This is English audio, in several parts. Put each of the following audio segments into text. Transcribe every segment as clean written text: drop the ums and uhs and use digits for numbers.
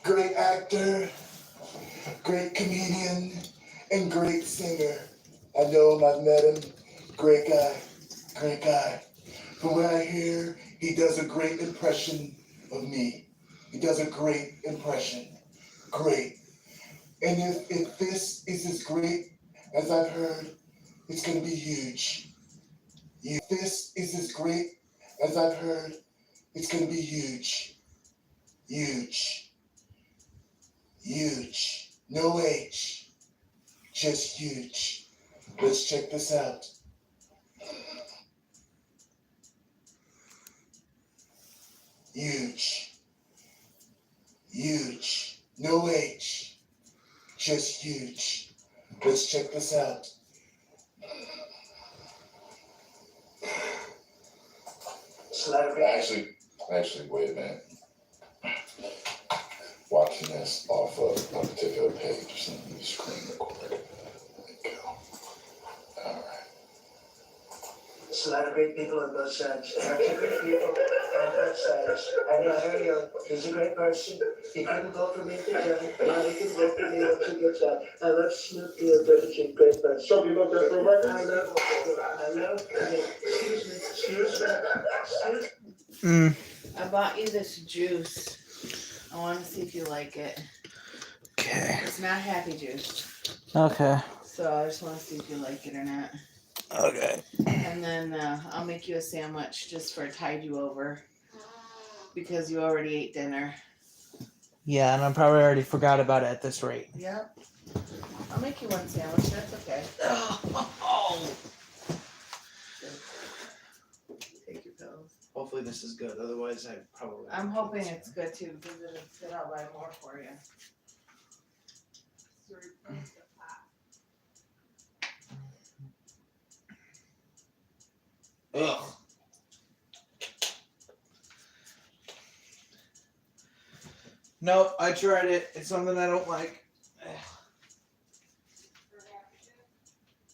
great actor, great comedian, and great singer. I know him, I've met him. Great guy, great guy. From what I hear, he does a great impression of me. He does a great impression. Great. And if this is as great as I've heard, it's going to be huge. If this is as great as I've heard, it's going to be huge. Huge. Huge. No H. Just huge. Let's check this out. Huge. Huge. No H. Just huge. Let's check this out. Actually, wait a minute. Watching this off of a particular page or something, you screen record. There you go. All right. There's a lot of great people on both sides. There are great people on both sides. I know Harry, he's a great person. He couldn't vote for me today. Now he can vote for me on 2 good sides. I love Snoop Dogg, great person. So you love that for record? I love, excuse me. I bought you this juice. I want to see if you like it. Okay. It's not happy juice. Okay. So I just want to see if you like it or not. Okay. And then I'll make you a sandwich just for tide you over. Because you already ate dinner. Yeah, and I probably already forgot about it at this rate. Yep. I'll make you one sandwich. That's okay. Oh. Take your pills. Hopefully this is good. Otherwise, I probably. I'm hoping it's good too, because then I'll buy more for you. Ugh. Nope, I tried it. It's something I don't like.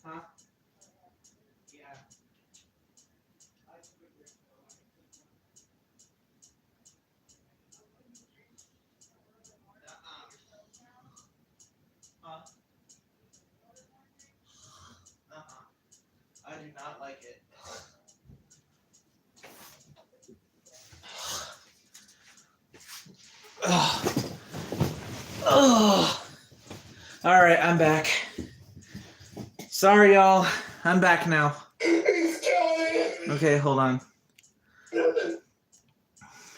Huh? Yeah. Huh? I do not like it. All right, I'm back. Sorry, y'all. I'm back now. Okay, hold on.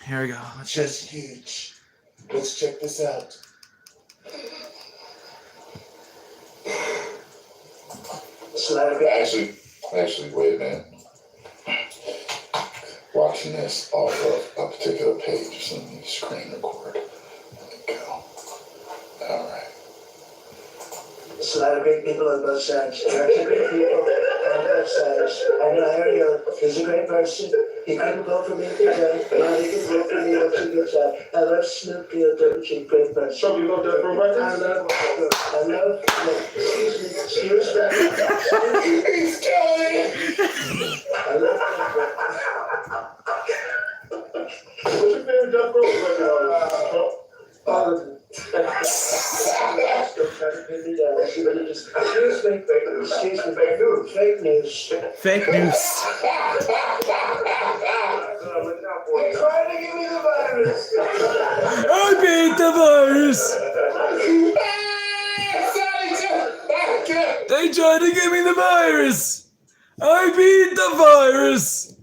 Here we go. Just huge. Let's check this out. Actually, wait a minute. Watching this off of a particular page or something, you screen record. There you go. All right. There's a lot of great people on both sides. There are great people on both sides. I know Harry, he's a great person. He couldn't vote for me today. Now he can vote for me on 2 good sides. I love Snoop Dogg, great person. So you love that for record? I love, excuse me. He's killing. I love what's your favorite Death Row record? All of them. Excuse me. Fake news. Fake news. Trying to give me the virus. I beat the virus. They tried to give me the virus. I beat the virus.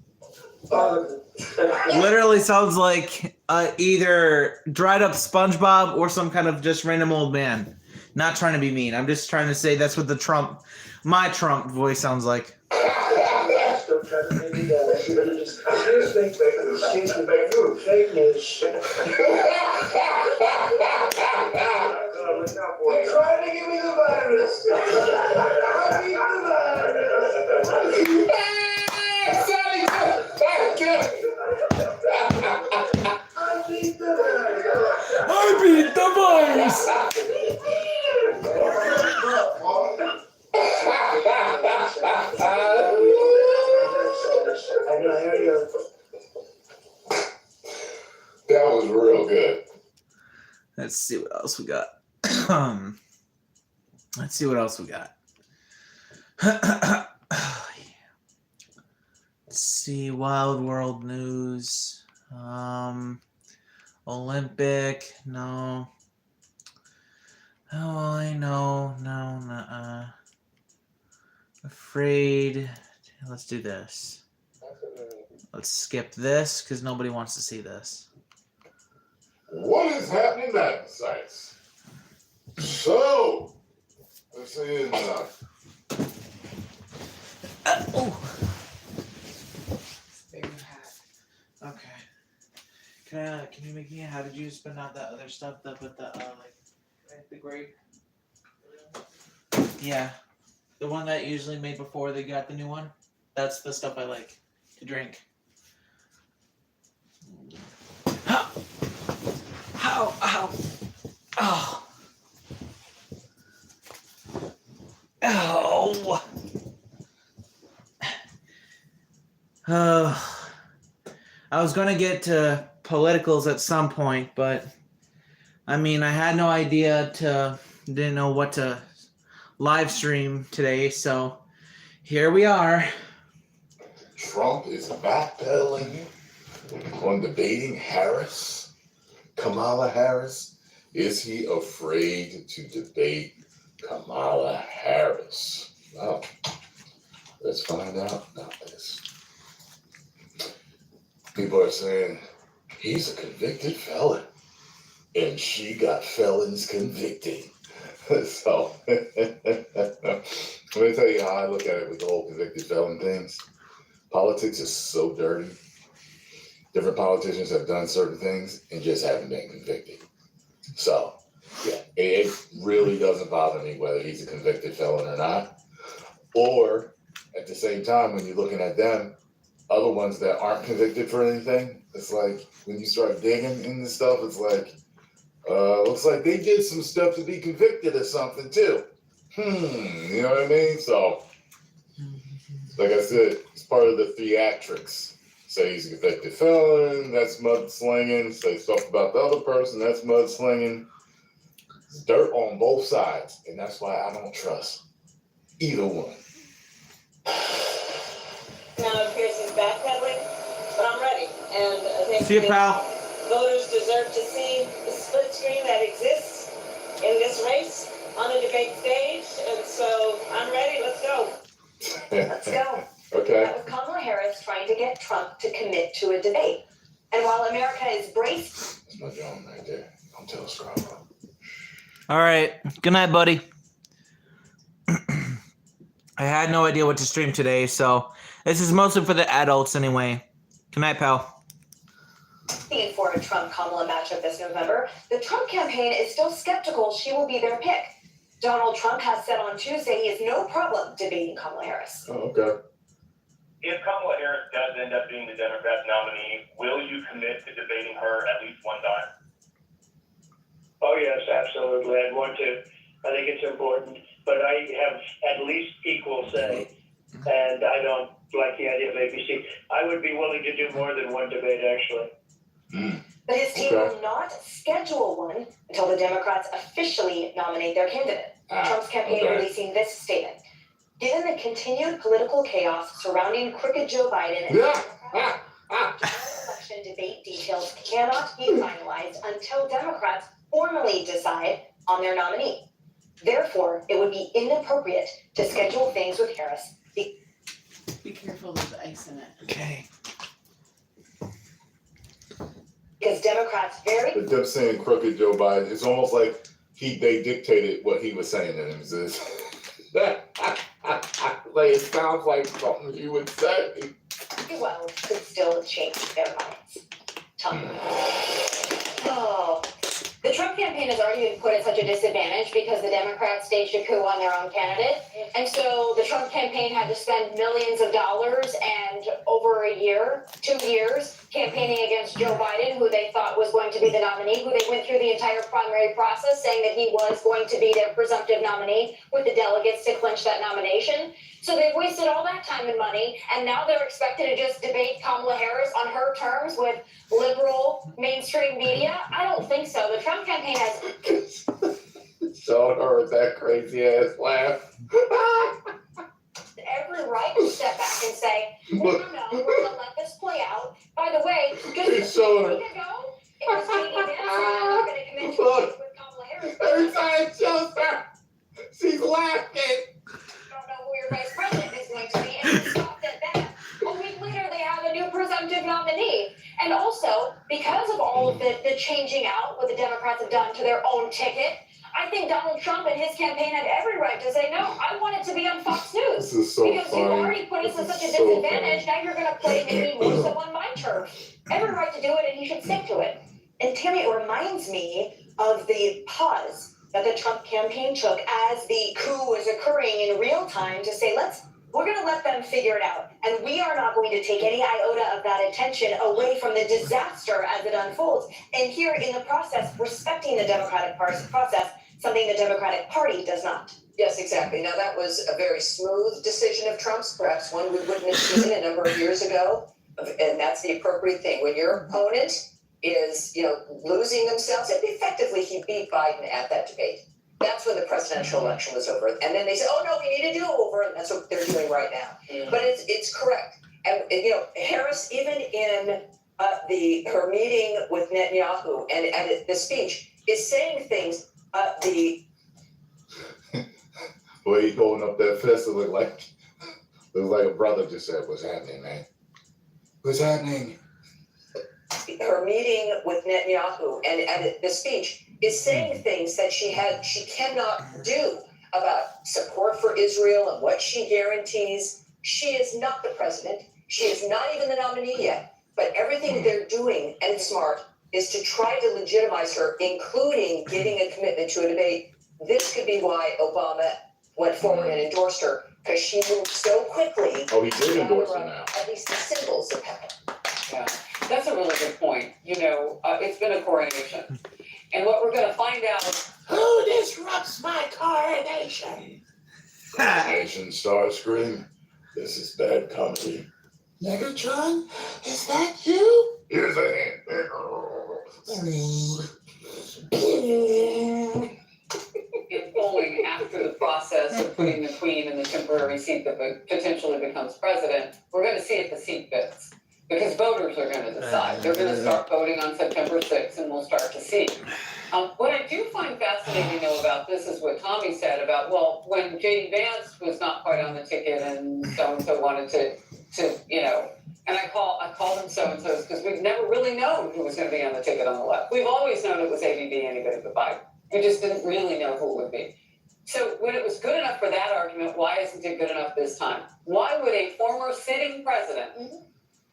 Literally sounds like either dried up SpongeBob or some kind of just random old man. Not trying to be mean. I'm just trying to say that's what my Trump voice sounds like. Fake news. Trying to give me the virus. I beat the virus. I beat the virus. That was real good. That Let's see what else we got. Let's see what else we got. Let's see, Wild World News. Olympic, no. Oh, I know, no. Afraid. Let's do this. Let's skip this because nobody wants to see this. What is happening, Magnus? So, let's see. Oh. Okay. Can you make me? How did you spin out that other stuff? With the the grape. Yeah, the one that usually made before they got the new one. That's the stuff I like to drink. How? Ow! Oh! I was gonna get to politicals at some point, but I mean, I had no idea didn't know what to live stream today, so here we are. Trump is backpedaling on debating Harris. Kamala Harris. Is he afraid to debate Kamala Harris? Well, let's find out about this. People are saying he's a convicted felon, and she got felons convicted. So, let me tell you how I look at it with the whole convicted felon things. Politics is so dirty. Different politicians have done certain things and just haven't been convicted. So, yeah, it really doesn't bother me whether he's a convicted felon or not. Or, at the same time, when you're looking at them, other ones that aren't convicted for anything, it's like, when you start digging into stuff, it's like, looks like they did some stuff to be convicted of something too. You know what I mean? So, like I said, it's part of the theatrics. Say he's a convicted felon, that's mudslinging. Say stuff about the other person, that's mudslinging. It's dirt on both sides, and that's why I don't trust either one. Now it appears he's backpedaling, but I'm ready. And I think see you, pal. Voters deserve to see the split screen that exists in this race on the debate stage. And so I'm ready. Let's go. Let's go. Okay. That was Kamala Harris trying to get Trump to commit to a debate. And while America is braced... That's my John right there. Don't tell Scrabble. All right. Good night, buddy. I had no idea what to stream today, so this is mostly for the adults anyway. Good night, pal. ...for a Trump-Kamala matchup this November, the Trump campaign is still skeptical she will be their pick. Donald Trump has said on Tuesday he has no problem debating Kamala Harris. Oh, okay. If Kamala Harris does end up being the Democrat nominee, will you commit to debating her at least one time? Oh, yes, absolutely. I'd want to. I think it's important. But I have at least equal say. And I don't like the idea of ABC. I would be willing to do more than one debate, actually. But his team will not schedule one until the Democrats officially nominate their candidate. Trump's campaign releasing this statement. Given the continued political chaos surrounding crooked Joe Biden and the election debate details cannot be finalized until Democrats formally decide on their nominee. Therefore, it would be inappropriate to schedule things with Harris. Be careful, there's ice in it. Okay. Because Democrats very... But them saying crooked Joe Biden, it's almost like they dictated what he was saying to them. Like, it sounds like something he would say. well could still change their minds. Tell me. Oh. The Trump campaign has already been put at such a disadvantage because the Democrats staged a coup on their own candidate. And so the Trump campaign had to spend millions of dollars and over a year, 2 years, campaigning against Joe Biden, who they thought was going to be the nominee, who they went through the entire primary process saying that he was going to be their presumptive nominee with the delegates to clinch that nomination. So they've wasted all that time and money, and now they're expected to just debate Kamala Harris on her terms with liberal mainstream media? I don't think so. The Trump campaign has Showed her that crazy ass laugh. every right to step back and say, no, we're gonna let this play out. By the way, just a week ago, it was Katie Vance saying I'm not gonna commit to a with Kamala Harris. Every time it shows her, she's laughing. I don't know who your vice president is going to be, and he stopped at that. A week later, they have a new presumptive nominee. And also, because of all of the changing out what the Democrats have done to their own ticket, I think Donald Trump and his campaign had every right to say, no, I want it to be on Fox News. This is so because funny. you already put us in such a This is so disadvantage, now you're going to play maybe more so on my turf. Every right to do it, and he should stick to it. And Tammy, it reminds me of the pause that the Trump campaign took as the coup was occurring in real time to say, we're going to let them figure it out. And we are not going to take any iota of that attention away from the disaster as it unfolds. And here in the process, respecting the Democratic process, something the Democratic Party does not. Yes, exactly. Now, that was a very smooth decision of Trump's, perhaps one we wouldn't have seen a number of years ago. And that's the appropriate thing. When your opponent is, losing themselves, and effectively he beat Biden at that debate. That's when the presidential election was over. And then they said, oh, no, we need a do-over. And that's what they're doing right now. But it's correct. And, Harris, even in her meeting with Netanyahu and the speech, is saying things, Boy, he holding up that fist, it looked like a brother just said, what's happening, man? What's happening? her meeting with Netanyahu and the speech is saying things that she cannot do about support for Israel and what she guarantees. She is not the president. She is not even the nominee yet. But everything they're doing, and it's smart, is to try to legitimize her, including getting a commitment to a debate. This could be why Obama went forward and endorsed her, because she moved so quickly. Oh, he did endorse her now. At least the symbols have happened. Yeah, that's a really good point. It's been a coronation. And what we're going to find out. Who disrupts my coronation? Coronation stars scream. This is bad comedy. Megatron, is that you? Here's a hand. In polling after the process of putting the queen in the temporary seat that potentially becomes president, we're going to see if the seat fits. Because voters are going to decide. They're going to start voting on September 6th, and we'll start to see. What I do find fascinating, though, about this is what Tommy said about, well, when J.D. Vance was not quite on the ticket and so-and-so wanted to and I call them so-and-sos because we've never really known who was going to be on the ticket on the left. We've always known it was ABB, anybody but Biden. We just didn't really know who it would be. So when it was good enough for that argument, why isn't it good enough this time? Why would a former sitting president,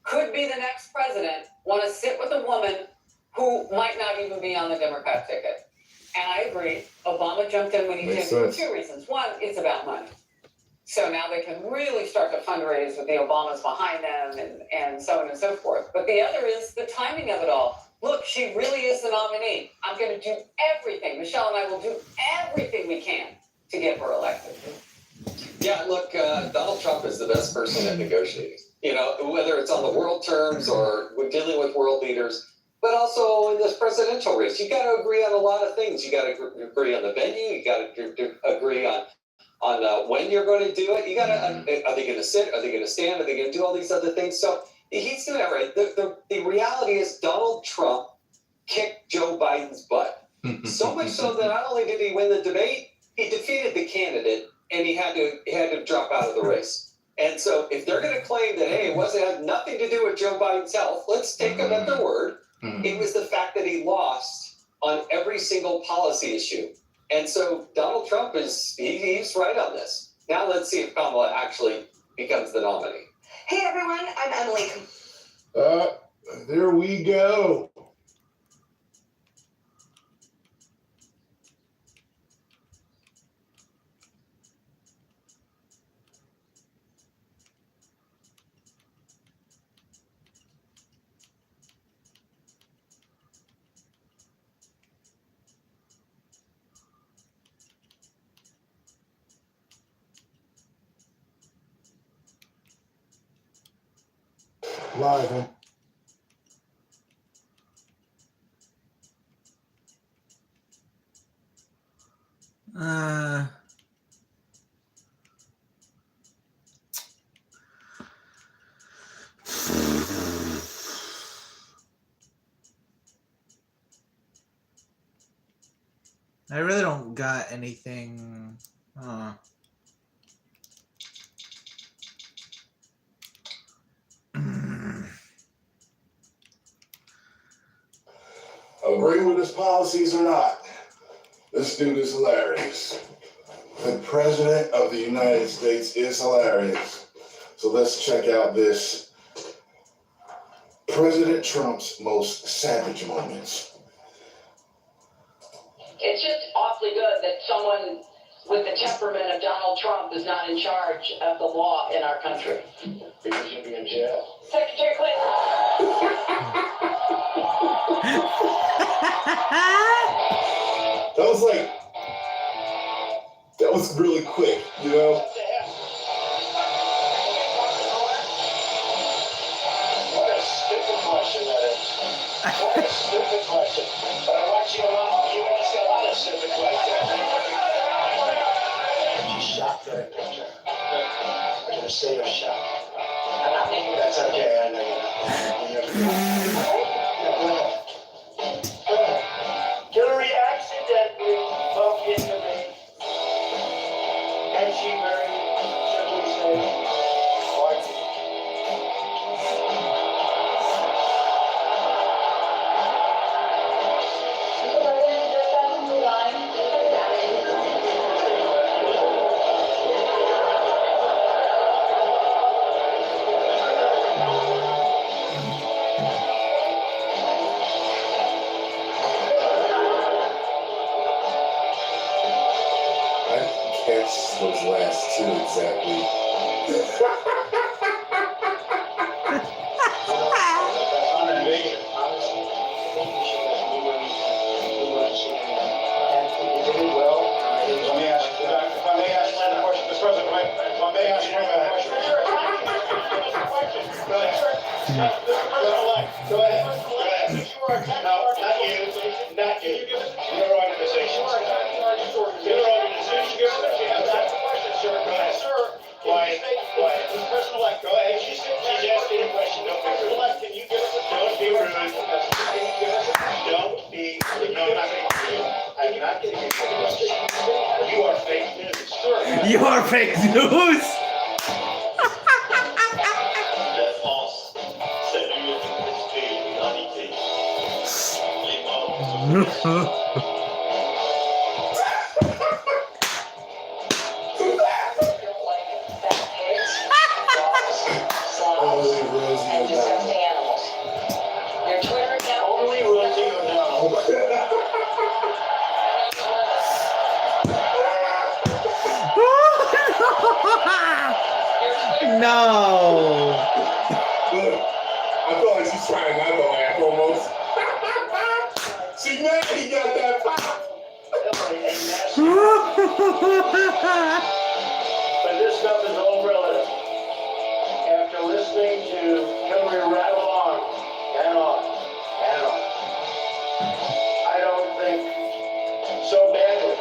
could be the next president, want to sit with a woman who might not even be on the Democrat ticket? And I agree. Obama jumped in when he did for two reasons. One, it's about money. So now they can really start to fundraise with the Obamas behind them and so on and so forth. But the other is the timing of it all. Look, she really is the nominee. I'm going to do everything. Michelle and I will do everything we can to get her elected. Yeah, look, Donald Trump is the best person at negotiating. Whether it's on the world terms or we're dealing with world leaders, but also in this presidential race, you got to agree on a lot of things. You got to agree on the venue. You got to agree on when you're going to do it. You got to, are they going to sit? Are they going to stand? Are they going to do all these other things? So he's doing that right. The reality is Donald Trump kicked Joe Biden's butt. So much so that not only did he win the debate, he defeated the candidate and he had to drop out of the race. And so if they're going to claim that, hey, it had nothing to do with Joe Biden's health, let's take them at their word. It was the fact that he lost on every single policy issue. And so Donald Trump he's right on this. Now let's see if Kamala actually becomes the nominee. Hey everyone, I'm Emily. There we go. Live, huh? I really don't got anything. Agree with his policies or not, this dude is hilarious. The President of the United States is hilarious. So let's check out this President Trump's most savage moments. It's just awfully good that someone with the temperament of Donald Trump is not in charge of the law in our country. Because you'll be in jail. Secretary Clinton. That was really quick, you know? What a stupid question that is. What a stupid question. But I watch you ask a lot of stupid questions. She's shocked for that picture. I'm going to say you're shocked. That's okay, I know you're not. Go ahead. Hillary accidentally bumped into me. And she very simply said, pardon me. I didn't catch those last two exactly. Go ahead. No, not you. Not you. Your organization. Your organization. Go ahead. Sir. Quiet. President-elect, go ahead. She's asking a question. President-elect, can you give us a... Don't be rude. Don't be... No, I'm not going to give you. I'm not going to give you a question. You are fake news. Sir. You are fake news. La France salue l'esprit d'humanité. Les morts. Only Rosie And disgusting O'Donnell. animals. Your Twitter account. Only Rosie O'Donnell. No. Look, I feel like she's trying not to laugh almost. She mad he got that pop. But this stuff is all relative. After listening to Hillary rattle on and on and on, I don't think so badly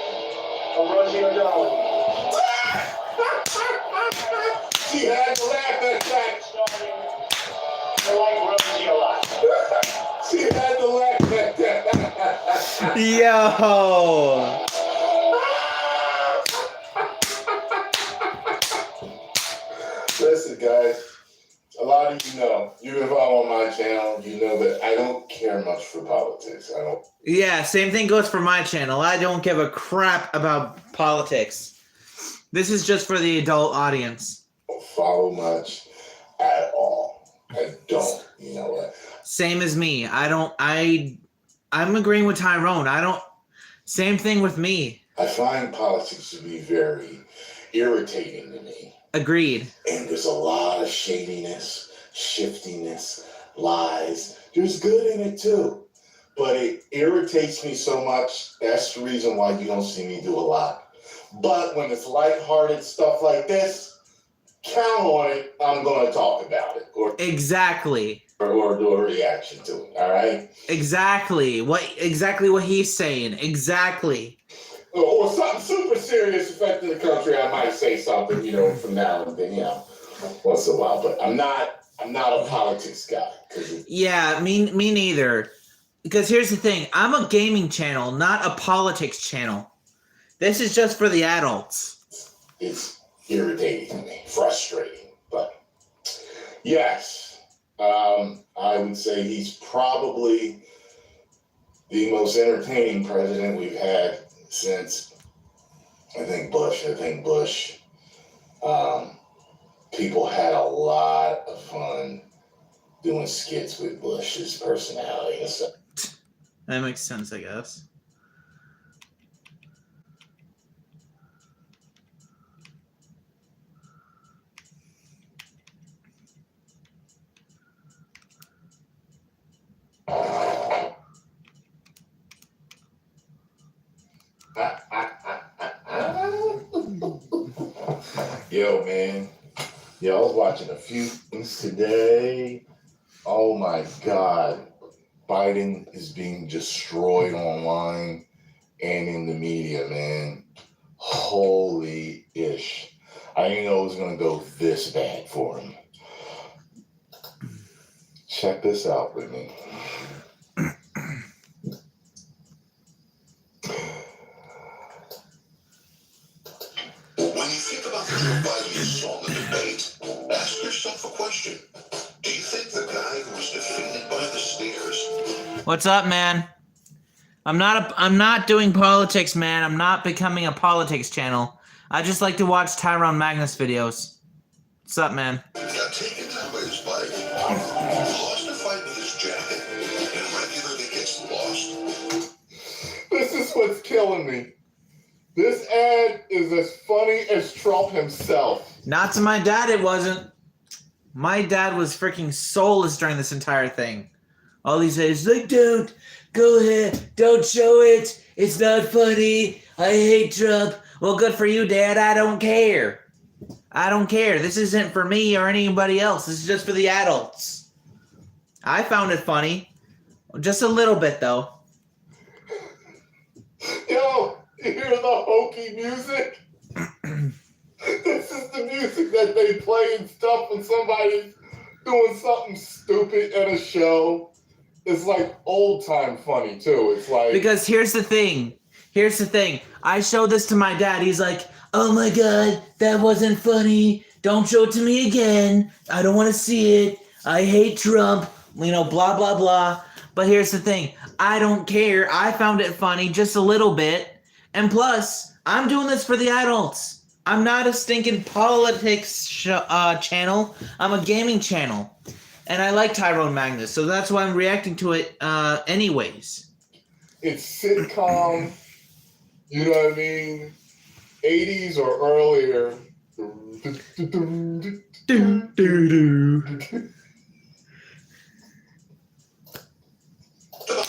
of Rosie O'Donnell. She had to laugh at that. Starting to like Rosie a lot. She had to laugh at that. Yo. Listen, guys, a lot of you know, you've been following my channel, you know that I don't care much for politics. I don't Yeah, same thing goes for my channel. I don't give a crap about politics. This is just for the adult audience. follow much at all. I don't, you know what? Same as me. I'm agreeing with Tyrone. Same thing with me. I find politics to be very irritating to me. Agreed. And there's a lot of shadiness, shiftiness, lies. There's good in it too. But it irritates me so much. That's the reason why you don't see me do a lot. But when it's lighthearted stuff like this, count on it. I'm going to talk about it Exactly. or do a reaction to it. All right. Exactly what he's saying. Exactly. or something super serious affecting the country, I might say something, from now and then, once in a while. But I'm not a politics guy. Yeah, me neither. Because here's the thing, I'm a gaming channel, not a politics channel. This is just for the adults. It's irritating to me, frustrating, but yes, I would say he's probably the most entertaining president we've had since, I think Bush. People had a lot of fun doing skits with Bush's personality and stuff. That makes sense, I guess. Yo, man. I was watching a few things today. Oh my God. Biden is being destroyed online and in the media, man. Holy ish. I didn't know it was going to go this bad for him. Check this out with me. When you think about the Joe Biden you saw in the debate, ask yourself a question. Do you think the guy who was defeated by the stairs? What's up, man? I'm not doing politics, man. I'm not becoming a politics channel. I just like to watch Tyrone Magnus videos. What's up, man? Got taken down by his bike. Lost a fight with his jacket and regularly gets lost. This is what's killing me. This ad is as funny as Trump himself. Not to my dad, it wasn't. My dad was freaking soulless during this entire thing. All he said is like, "Don't go ahead, don't show it. It's not funny. I hate Trump." Well, good for you, Dad. I don't care. I don't care. This isn't for me or anybody else. This is just for the adults. I found it funny. Just a little bit, though. Yo, you hear the hokey music? This is the music that they play and stuff when somebody's doing something stupid at a show. It's like old time funny too. It's like, because here's the thing. I showed this to my dad. He's like, "Oh my God, that wasn't funny. Don't show it to me again. I don't want to see it. I hate Trump." Blah, blah, blah. But here's the thing. I don't care. I found it funny just a little bit. And plus, I'm doing this for the adults. I'm not a stinking politics channel. I'm a gaming channel. And I like Tyrone Magnus, so that's why I'm reacting to it anyways. it's sitcom, you know what I mean? 80s or earlier. About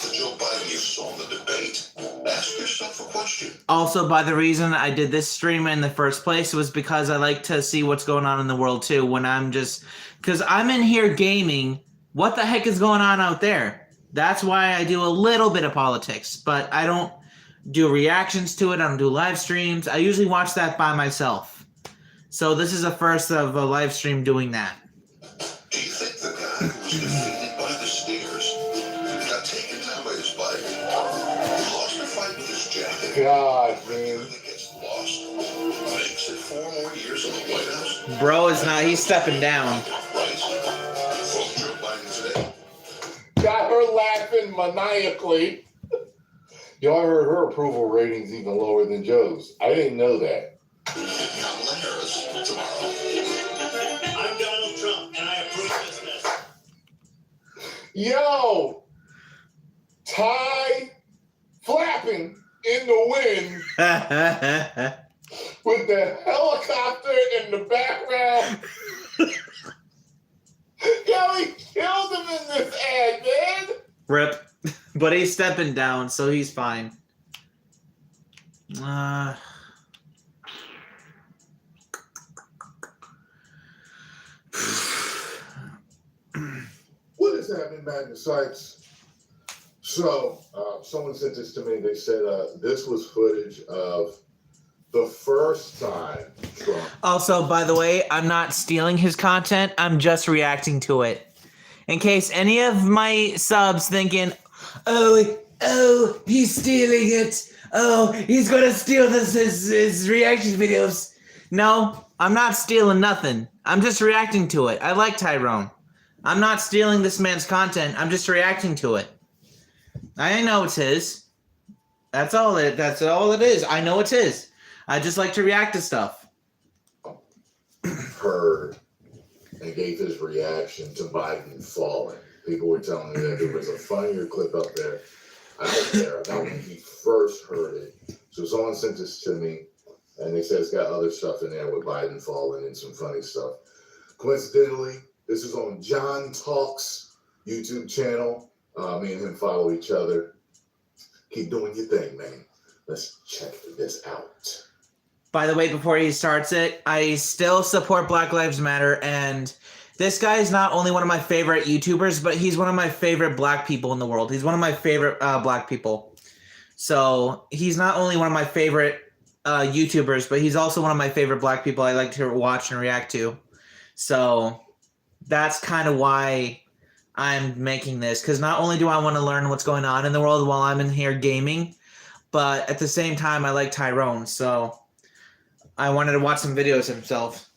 the Joe Biden you saw in the debate, ask yourself a question. Also, by the reason I did this stream in the first place was because I like to see what's going on in the world too. Because I'm in here gaming. What the heck is going on out there? That's why I do a little bit of politics, but I don't do reactions to it. I don't do live streams. I usually watch that by myself. So this is a first of a live stream doing that. Do you think the guy who was defeated by the stairs got taken down by his bike, lost a fight with his jacket, God, man. gets lost, makes it 4 more years in the White House? Bro is not, he's stepping down. Right. Vote Joe Biden today. Got her laughing maniacally. Yo, I heard her approval rating's even lower than Joe's. I didn't know that. Kamala Harris tomorrow. I'm Donald Trump, and I approve this message. Yo! Ty flapping in the wind with the helicopter in the background. Yo, he killed him in this ad, man! Rip. But he's stepping down, so he's fine. What is happening, Magnus? So, someone sent this to me. They said this was footage of the first time Trump. Also, by the way, I'm not stealing his content. I'm just reacting to it. In case any of my subs thinking, oh, he's stealing it. Oh, he's gonna steal his reaction videos. No, I'm not stealing nothing. I'm just reacting to it. I like Tyrone. I'm not stealing this man's content. I'm just reacting to it. I know it's his. That's all it is. I know it's his. I just like to react to stuff. Heard and gave his reaction to Biden falling. People were telling me that there was a funnier clip up there out there about when he first heard it. So someone sent this to me, and they said it's got other stuff in there with Biden falling and some funny stuff. Coincidentally, this is on John Talks YouTube channel. Me and him follow each other. Keep doing your thing, man. Let's check this out. By the way, before he starts it, I still support Black Lives Matter, and this guy is not only one of my favorite YouTubers, but he's one of my favorite black people in the world. He's one of my favorite black people. So he's not only one of my favorite YouTubers, but he's also one of my favorite black people I like to watch and react to. So that's kind of why I'm making this, because not only do I want to learn what's going on in the world while I'm in here gaming, but at the same time, I like Tyrone, so I wanted to watch some videos himself.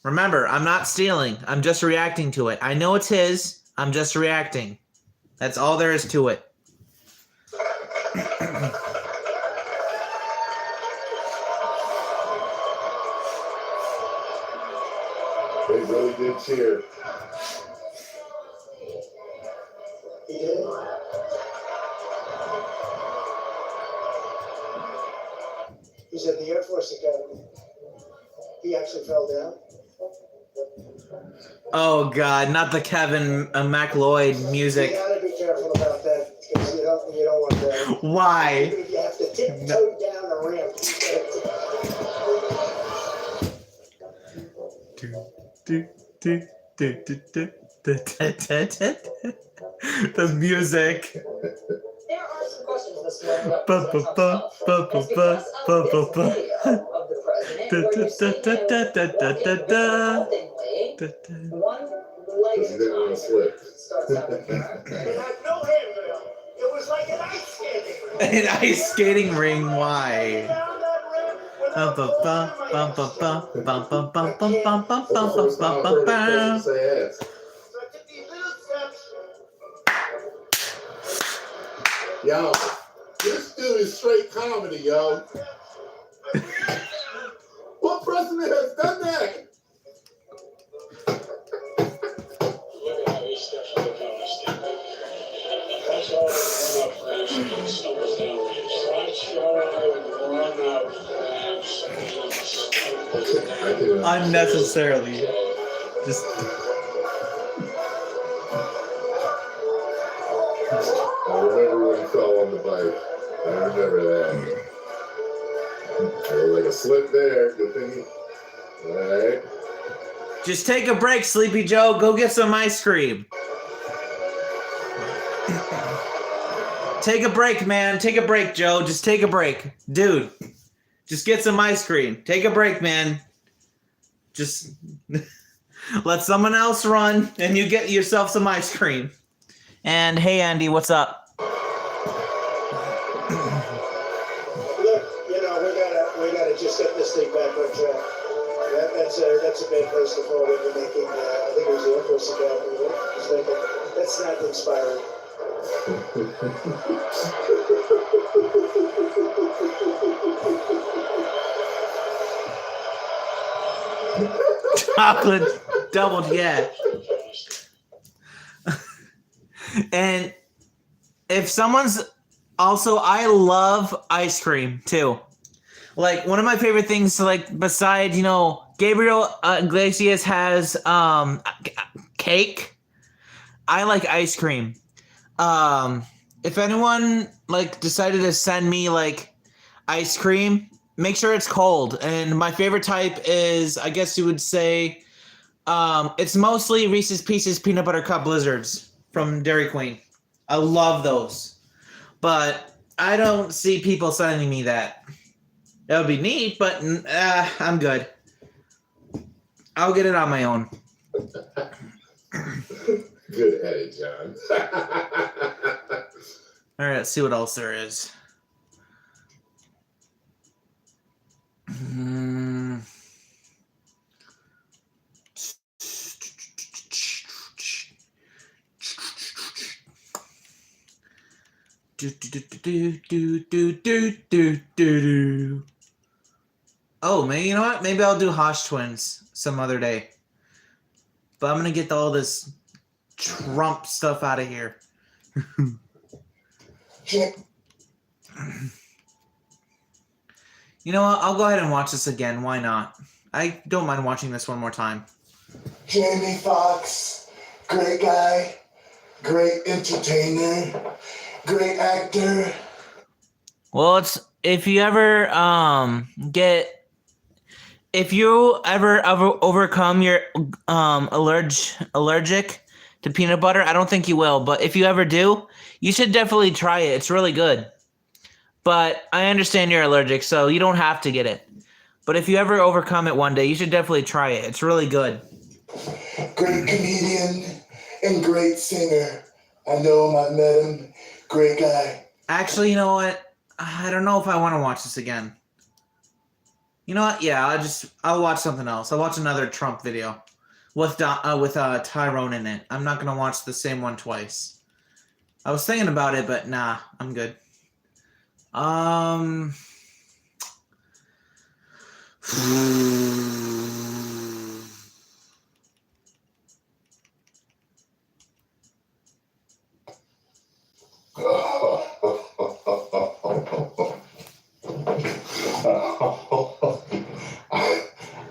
Remember, I'm not stealing. I'm just reacting to it. I know it's his. I'm just reacting. That's all there is to it. They really did cheer. He's at the Air Force Academy. He actually fell down. Oh God, not the Kevin MacLeod music. You gotta be careful about that because you don't want that. Why? Even if you have to tiptoe down a ramp. The music. There are some questions this morning about President Trump's health as we press up this video of the president where you're seeing him walking resoundingly. One leg starts out with It had no handrail. It was like an ice skating ring. An ice skating ring, why? Down that ramp Bum without bum bum falling bum to bum my bum bum bum bum bum bum bum bum bum bum bum. So I took these little steps. Yo, this dude is straight comedy, yo. What president has done that? Look at how he steps away from the stick. That's all enough for him to stumble down. That's all run out fast. Unnecessarily. Just. I remember when he fell on the bike. I remember that. There was like a slip there. Good thing. All right. Just take a break, Sleepy Joe. Go get some ice cream. Take a break, man. Take a break, Joe. Just take a break. Dude, just get some ice cream. Take a break, man. Just let someone else run and you get yourself some ice cream. And hey, Andy, what's up? Look, we gotta just get this thing back on track. That's a bad place to fall into making. I think it was the Air Force Academy. That's not inspiring. Chocolate doubled, yeah. And if someone's also, I love ice cream too. Like one of my favorite things, like besides, Gabriel Iglesias has cake. I like ice cream. If anyone decided to send me ice cream, make sure it's cold. And my favorite type is, I guess you would say, it's mostly Reese's Pieces Peanut Butter Cup Blizzards from Dairy Queen. I love those. But I don't see people sending me that. That would be neat, but I'm good. I'll get it on my own. Good at it, John. All right, let's see what else there is. Oh, maybe you know what? Maybe I'll do Hosh Twins some other day. But I'm gonna get all this Trump stuff out of here. You know what? I'll go ahead and watch this again. Why not? I don't mind watching this one more time. Jamie Foxx, great guy, great entertainer, great actor. Well, it's if you ever overcome your allergic to peanut butter, I don't think you will, but if you ever do, you should definitely try it. It's really good. But I understand you're allergic, so you don't have to get it. But if you ever overcome it one day, you should definitely try it. It's really good. Great comedian and great singer. I know him, I've met him. Great guy. Actually, you know what? I don't know if I want to watch this again. You know what? Yeah, I'll watch something else. I'll watch another Trump video with Tyrone in it. I'm not gonna watch the same one twice. I was thinking about it, but nah, I'm good.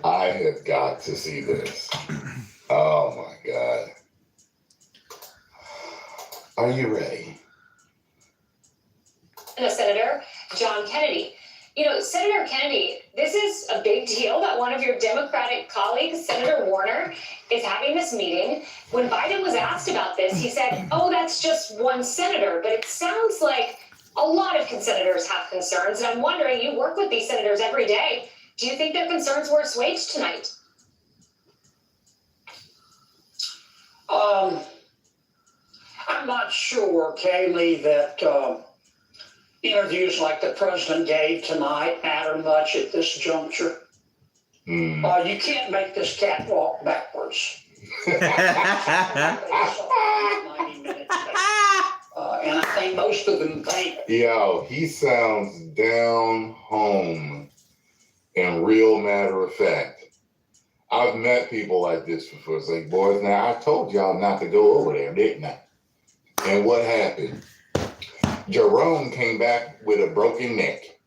I have got to see this. Oh my God. Are you ready? Senator John Kennedy. You know, Senator Kennedy, this is a big deal that one of your Democratic colleagues, Senator Warner, is having this meeting. When Biden was asked about this, he said, oh, that's just one senator. But it sounds like a lot of senators have concerns. And I'm wondering, you work with these senators every day. Do you think their concerns were assuaged tonight? I'm not sure, Kaylee, that interviews like the president gave tonight matter much at this juncture. You can't make this cat walk backwards. 90 minutes. And I think most of them think. Yo, he sounds down home and real matter of fact. I've met people like this before. It's like, boys, now I told y'all not to go over there, didn't I? And what happened? Tyrone came back with a broken neck,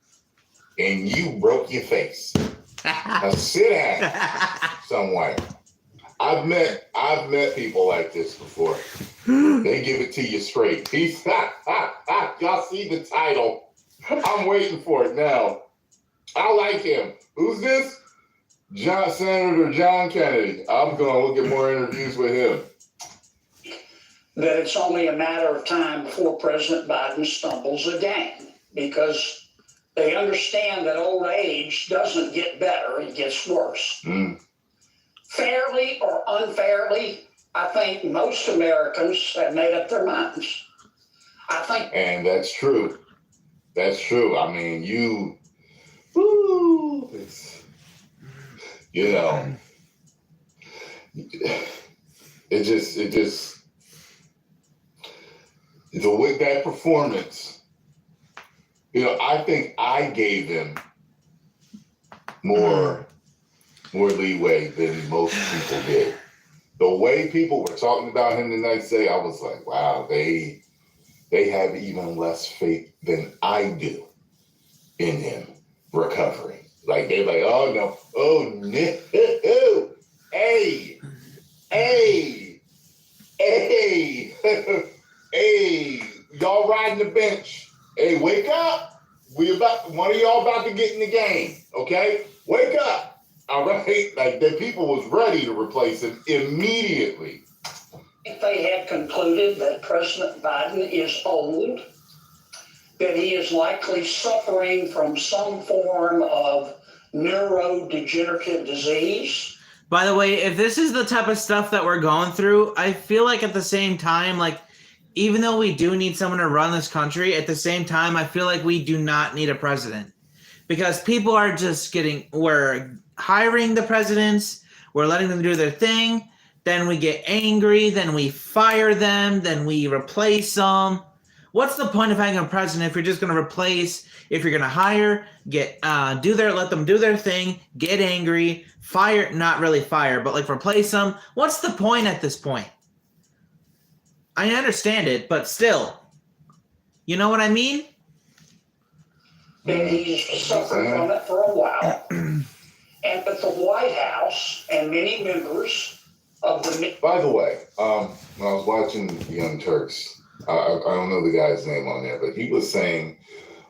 and you broke your face. Now sit down somewhere. I've met people like this before. They give it to you straight. Y'all see the title? I'm waiting for it now. I like him. Who's this? Senator John Kennedy. I'm going to look at more interviews with him. That it's only a matter of time before President Biden stumbles again, because they understand that old age doesn't get better, it gets worse. Fairly or unfairly, I think most Americans have made up their minds. And that's true. That's true. I mean, with that performance, I think I gave him more leeway than most people did. The way people were talking about him tonight today, I was like, wow, they have even less faith than I do in him recovering. Like, they're like, oh no, hey, y'all riding the bench. Hey, wake up. One of y'all about to get in the game, okay? Wake up. All right? Like, the people was ready to replace him immediately. If they had concluded that President Biden is old that he is likely suffering from some form of neurodegenerative disease. By the way, if this is the type of stuff that we're going through, I feel like at the same time, like, even though we do need someone to run this country, at the same time, I feel like we do not need a president. Because people are just we're hiring the presidents, we're letting them do their thing, then we get angry, then we fire them, then we replace them. What's the point of having a president if you're just going to replace, if you're going to hire, let them do their thing, get angry, fire, not really fire, but like replace them? What's the point at this point? I understand it, but still. You know what I mean? And he's suffered from it for a while. But the White House and many members of the... By the way, when I was watching Young Turks, I don't know the guy's name on there, but he was saying,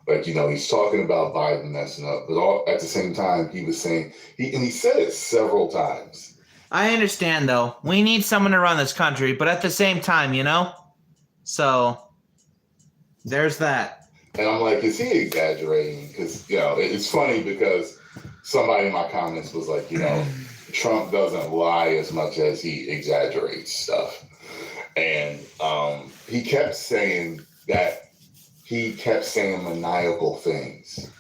like, he's talking about Biden messing up, but at the same time, he was saying, he said it several times. I understand, though. We need someone to run this country, but at the same time, So, there's that. And I'm like, is he exaggerating? Because, it's funny because somebody in my comments was like, Trump doesn't lie as much as he exaggerates stuff. And he kept saying maniacal things.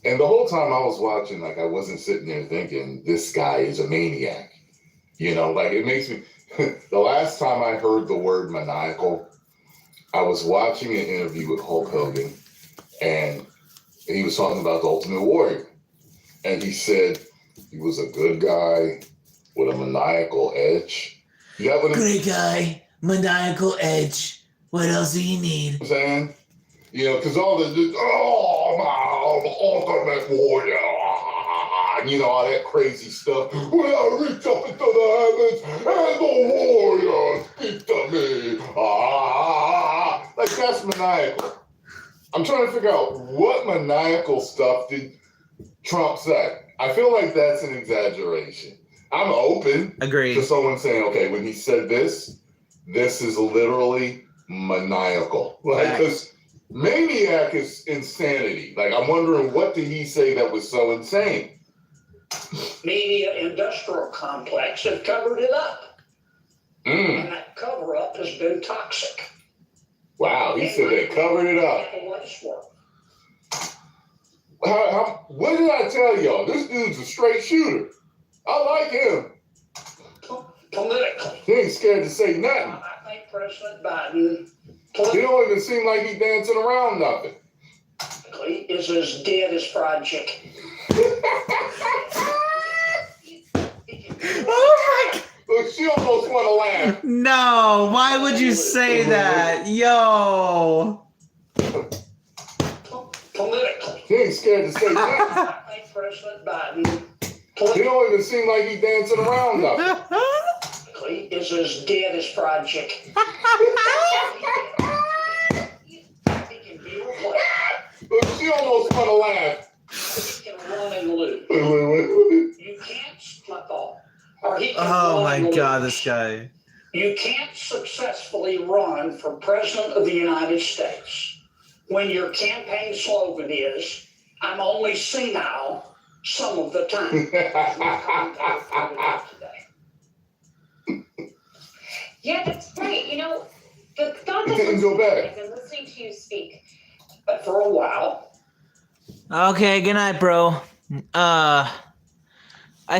And the whole time I was watching, like, I wasn't sitting there thinking, this guy is a maniac. Like, it makes me... The last time I heard the word maniacal, I was watching an interview with Hulk Hogan, and he was talking about the Ultimate Warrior. And he said he was a good guy with a maniacal edge. Great guy, maniacal edge. What else do you need? I'm saying? Because all the Ultimate Warrior, all that crazy stuff. When I reach up into the heavens and the warriors speak to me. Like, that's maniacal. I'm trying to figure out what maniacal stuff did Trump say. I feel like that's an exaggeration. I'm open to someone saying, okay, when he said this is literally maniacal. Like, because maniac is insanity. Like, I'm wondering, what did he say that was so insane? Media industrial complex have covered it up. And that cover-up has been toxic. Wow, he said they covered it up. What did I tell y'all? This dude's a straight shooter. I like him. Politically. He ain't scared to say nothing. I think President Biden... He don't even seem like he's dancing around nothing. Is as dead as fried chicken. Oh my... Look, she almost want to laugh. No, why would you say that? Yo. Politically. He ain't scared to say nothing. I think President Biden... He don't even seem like he's dancing around nothing. Is as dead as fried chicken. Look, she almost want to laugh. He can run and lose. You can't split off. Oh my God, this guy. You can't successfully run for President of the United States when your campaign slogan is, I'm only senile some of the time. Yeah, that's right. The thought You didn't go back. I've been listening to you speak. But for a while. Okay, good night, bro. I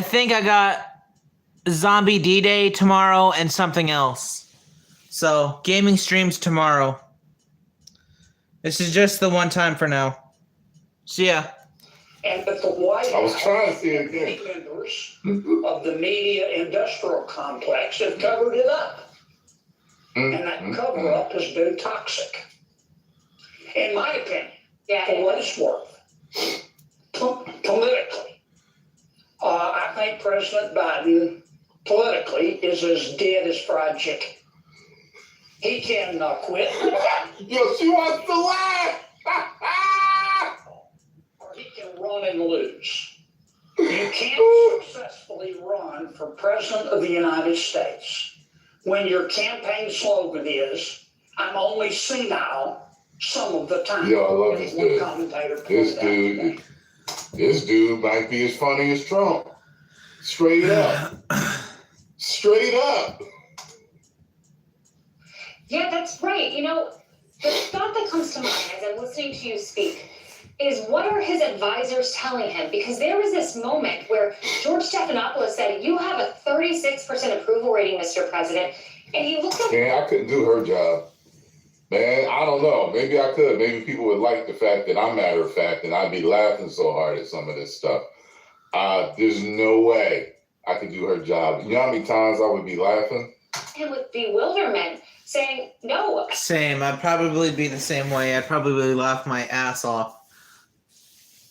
think I got Zombie D-Day tomorrow and something else. So, gaming streams tomorrow. This is just the one time for now. See ya. And at the White House, I was trying to see it again. Members of the media industrial complex have covered it up. And that cover-up has been toxic. In my opinion, for what it's worth, politically, I think President Biden, politically, is as dead as fried chicken. He can quit. Yo, she wants to laugh. Or he can run and lose. You can't successfully run for President of the United States when your campaign slogan is, I'm only senile some of the time. Yo, I love as this one dude. commentator pointed out today. This dude might be as funny as Trump. Straight up. Straight up. Yeah, that's right. You know, the thought that comes to mind as I'm listening to you speak is what are his advisors telling him? Because there was this moment where George Stephanopoulos said, you have a 36% approval rating, Mr. President. And he looked at Man, I couldn't do her job. Man, I don't know. Maybe I could. Maybe people would like the fact that I'm matter of fact and I'd be laughing so hard at some of this stuff. There's no way I could do her job. You know how many times I would be laughing? him with bewilderment, saying, no. Same. I'd probably be the same way. I'd probably laugh my ass off.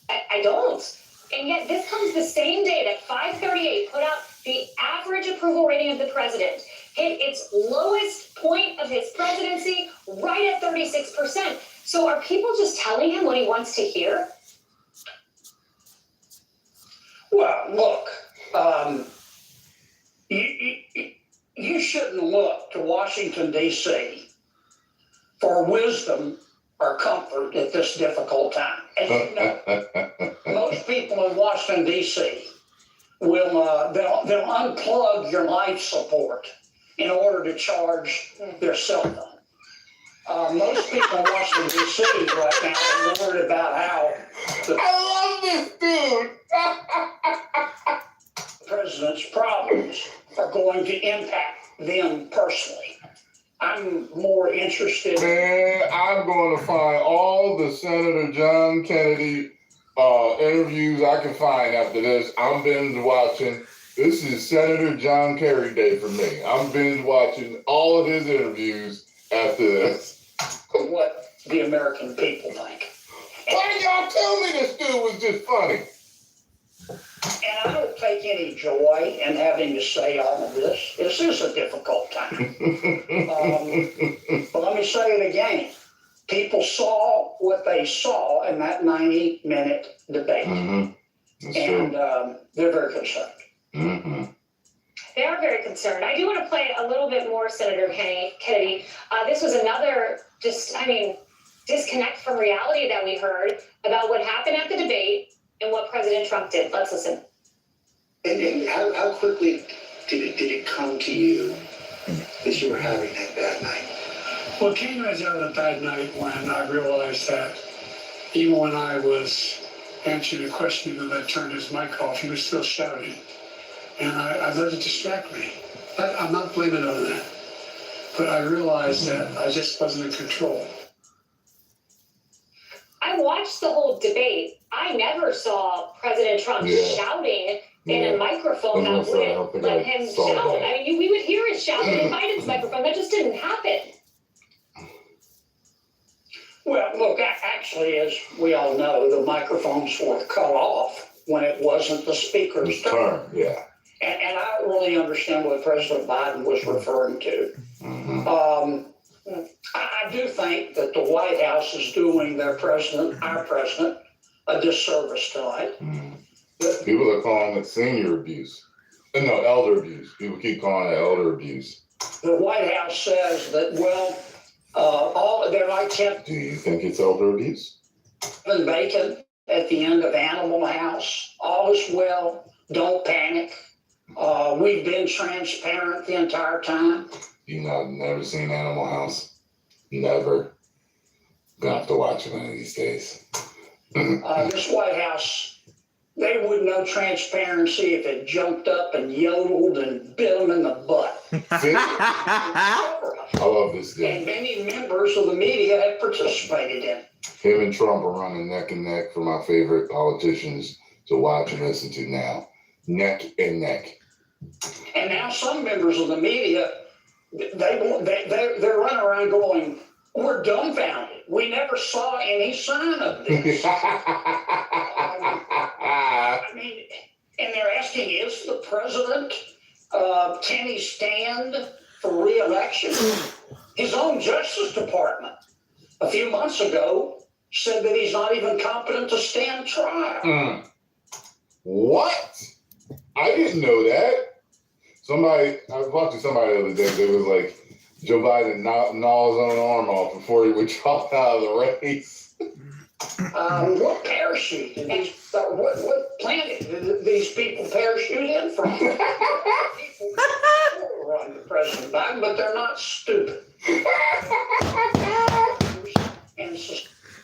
I don't. And yet this comes the same day that 538 put out the average approval rating of the president, hit its lowest point of his presidency, right at 36%. So are people just telling him what he wants to hear? Well, look, you shouldn't look to Washington, D.C. for wisdom or comfort at this difficult time. As you know, most people in Washington, D.C. will they'll unplug your life support in order to charge their cell phone. Most people in Washington, D.C. right now are worried about how I love this dude. the president's problems are going to impact them personally. I'm more interested. Man, I'm going to find all the Senator John Kennedy interviews I can find after this. I'm binge watching. This is Senator John Kerry Day for me. I'm binge watching all of his interviews after this. What the American people think. Why y'all tell me this dude was just funny? And I don't take any joy in having to say all of this. This is a difficult time. But let me say it again. People saw what they saw in that 90-minute debate. And they're very concerned. They are very concerned. I do want to play a little bit more, Senator Kennedy. This was another disconnect from reality that we heard about what happened at the debate and what President Trump did. Let's listen. And how quickly did it come to you that you were having that bad night? Well, it came as a bad night when I realized that even when I was answering a question and I turned his mic off, he was still shouting. And I let it distract me. I'm not blaming it on that. But I realized that I just wasn't in control. I watched the whole debate. I never saw President Trump shouting in a microphone that wouldn't let him shout. I mean, we would hear his shout in Biden's microphone. That just didn't happen. Well, look, actually, as we all know, the microphones were cut off when it wasn't the speaker's turn. Yeah. And I don't really understand what President Biden was referring to. I do think that the White House is doing our president, a disservice tonight. People are calling it senior abuse. No, elder abuse. People keep calling it elder abuse. The White House says that, well, they're like Do you think it's elder abuse? Kevin Bacon at the end of Animal House. All is well. Don't panic. We've been transparent the entire time. You know, I've never seen Animal House. Never. Gonna have to watch it one of these days. This White House, they would know transparency if it jumped up and yodeled and bit them in the butt. I love this guy. And many members of the media have participated in. Him and Trump are running neck and neck for my favorite politicians to watch and listen to now. Neck and neck. And now some members of the media, they're running around going, we're dumbfounded. We never saw any sign of this. I mean, and they're asking, is the president, can he stand for re-election? His own Justice Department a few months ago said that he's not even competent to stand trial. What? I didn't know that. I was watching somebody the other day. They was like, Joe Biden gnaw his own arm off before he would drop out of the race. What parachute did what planet did these people parachute in from? People run to President Biden, but they're not stupid.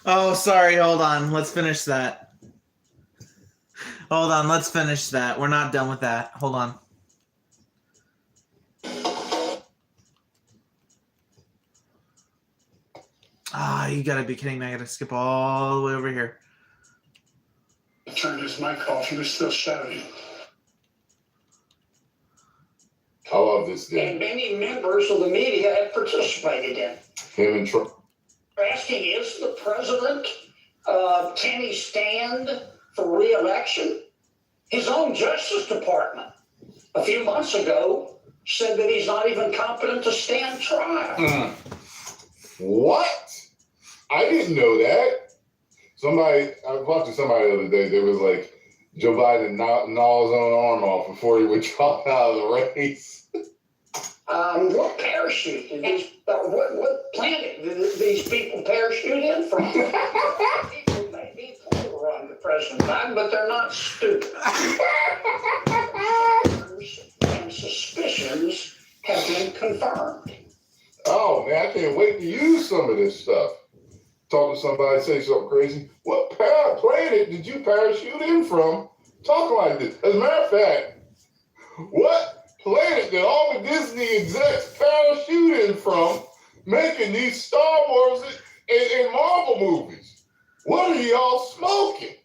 Oh, sorry. Hold on. Let's finish that. Hold on. Let's finish that. We're not done with that. Hold on. Ah, you gotta be kidding me. I gotta skip all the way over here. He turned his mic off. He was still shouting. I love this And game. many members of the media have participated in. Him and Trump. Asking, is the president, can he stand for re-election? His own Justice Department, a few months ago, said that he's not even competent to stand trial. What? I didn't know that. I talked to somebody the other day. They was like, Joe Biden gnaw his own arm off before he would drop out of the race. What parachute did what planet did these people parachute in from? People may be poor on the President Biden, but they're not stupid. And suspicions have been confirmed. Oh man, I can't wait to use some of this stuff. Talk to somebody, say something crazy. What planet did you parachute in from? Talking like this. As a matter of fact, what planet did all the Disney execs parachute in from making these Star Wars and Marvel movies? What are y'all smoking?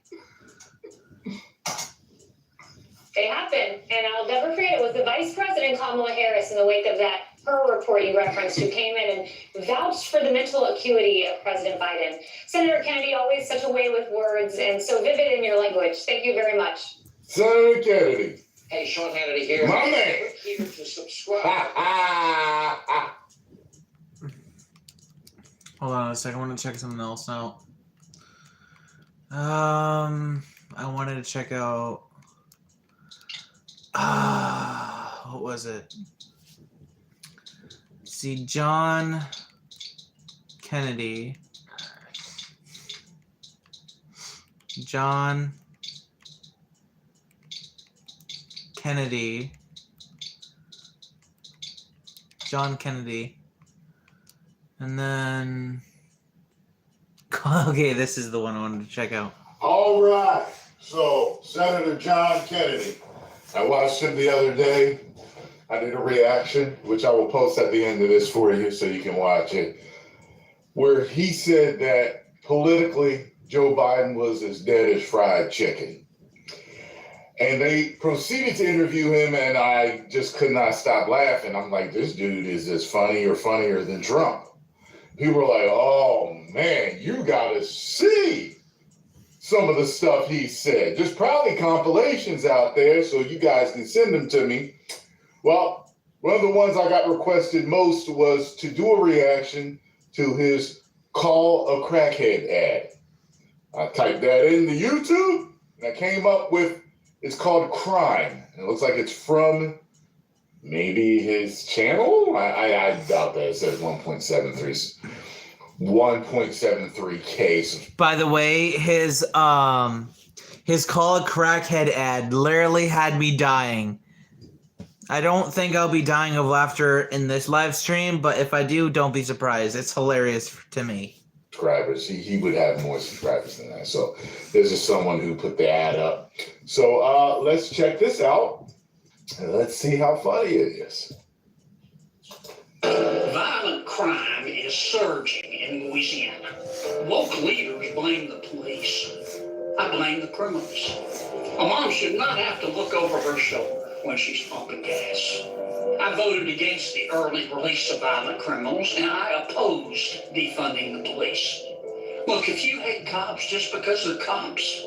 It happened, and I'll never forget, it was the Vice President Kamala Harris in the wake of that her report you referenced, who came in and vouched for the mental acuity of President Biden. Senator Kennedy, always such a way with words and so vivid in your language. Thank you very much. Senator Kennedy. Hey, Sean Hannity here. My man. Click here to subscribe. Hold on a second. I want to check something else out. I wanted to check out. What was it? See, John Kennedy. John Kennedy. And then. Okay, this is the one I wanted to check out. All right. So, Senator John Kennedy. I watched him the other day. I did a reaction, which I will post at the end of this for you so you can watch it, where he said that politically Joe Biden was as dead as fried chicken. And they proceeded to interview him, and I just could not stop laughing. I'm like, this dude is as funny or funnier than Trump. People were like, oh, man, you got to see some of the stuff he said. There's probably compilations out there, so you guys can send them to me. Well, one of the ones I got requested most was to do a reaction to his Call a Crackhead ad. I typed that into YouTube, and I came up with, it's called Crime. And it looks like it's from maybe his channel? I doubt that. It says 1.73K. By the way, his Call a Crackhead ad literally had me dying. I don't think I'll be dying of laughter in this live stream, but if I do, don't be surprised. It's hilarious to me. Subscribers. He would have more subscribers than that. So this is someone who put the ad up. So let's check this out and let's see how funny it is. Violent crime is surging in Louisiana. Local leaders blame the police. I blame the criminals. A mom should not have to look over her shoulder when she's pumping gas. I voted against the early release of violent criminals, and I opposed defunding the police. Look, if you hate cops just because they're cops,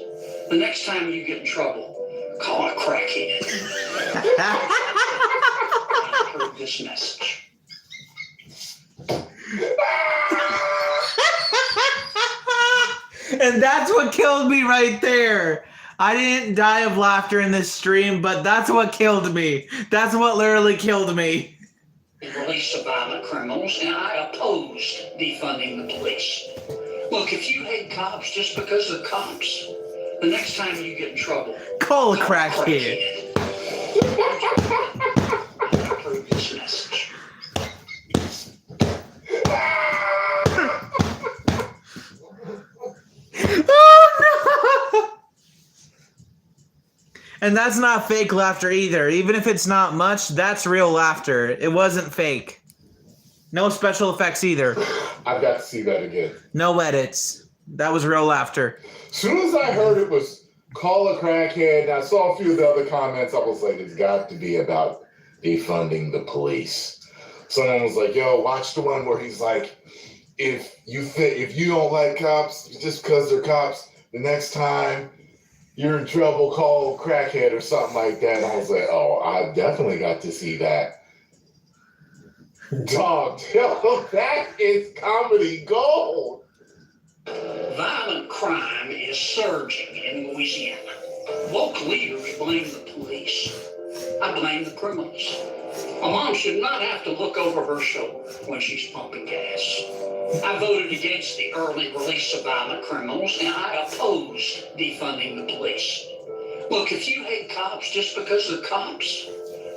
the next time you get in trouble, call a crackhead. I heard this message. And that's what killed me right there. I didn't die of laughter in this stream, but that's what killed me. That's what literally killed me. and release of violent criminals, and I opposed defunding the police. Look, if you hate cops just because they're cops, the next time you get in trouble, call a crackhead. I approve this message. And that's not fake laughter either. Even if it's not much, that's real laughter. It wasn't fake. No special effects either. I've got to see that again. No edits. That was real laughter. As soon as I heard it was call a crackhead, and I saw a few of the other comments, I was like, it's got to be about defunding the police. Someone was like, yo, watch the one where he's like, if you don't like cops just because they're cops, the next time you're in trouble, call crackhead or something like that. And I was like, oh, I definitely got to see that. Dog, yo, that is comedy gold. Violent crime is surging in Louisiana. Woke leaders blame the police. I blame the criminals. A mom should not have to look over her shoulder when she's pumping gas. I voted against the early release of violent criminals, and I opposed defunding the police. Look, if you hate cops just because they're cops,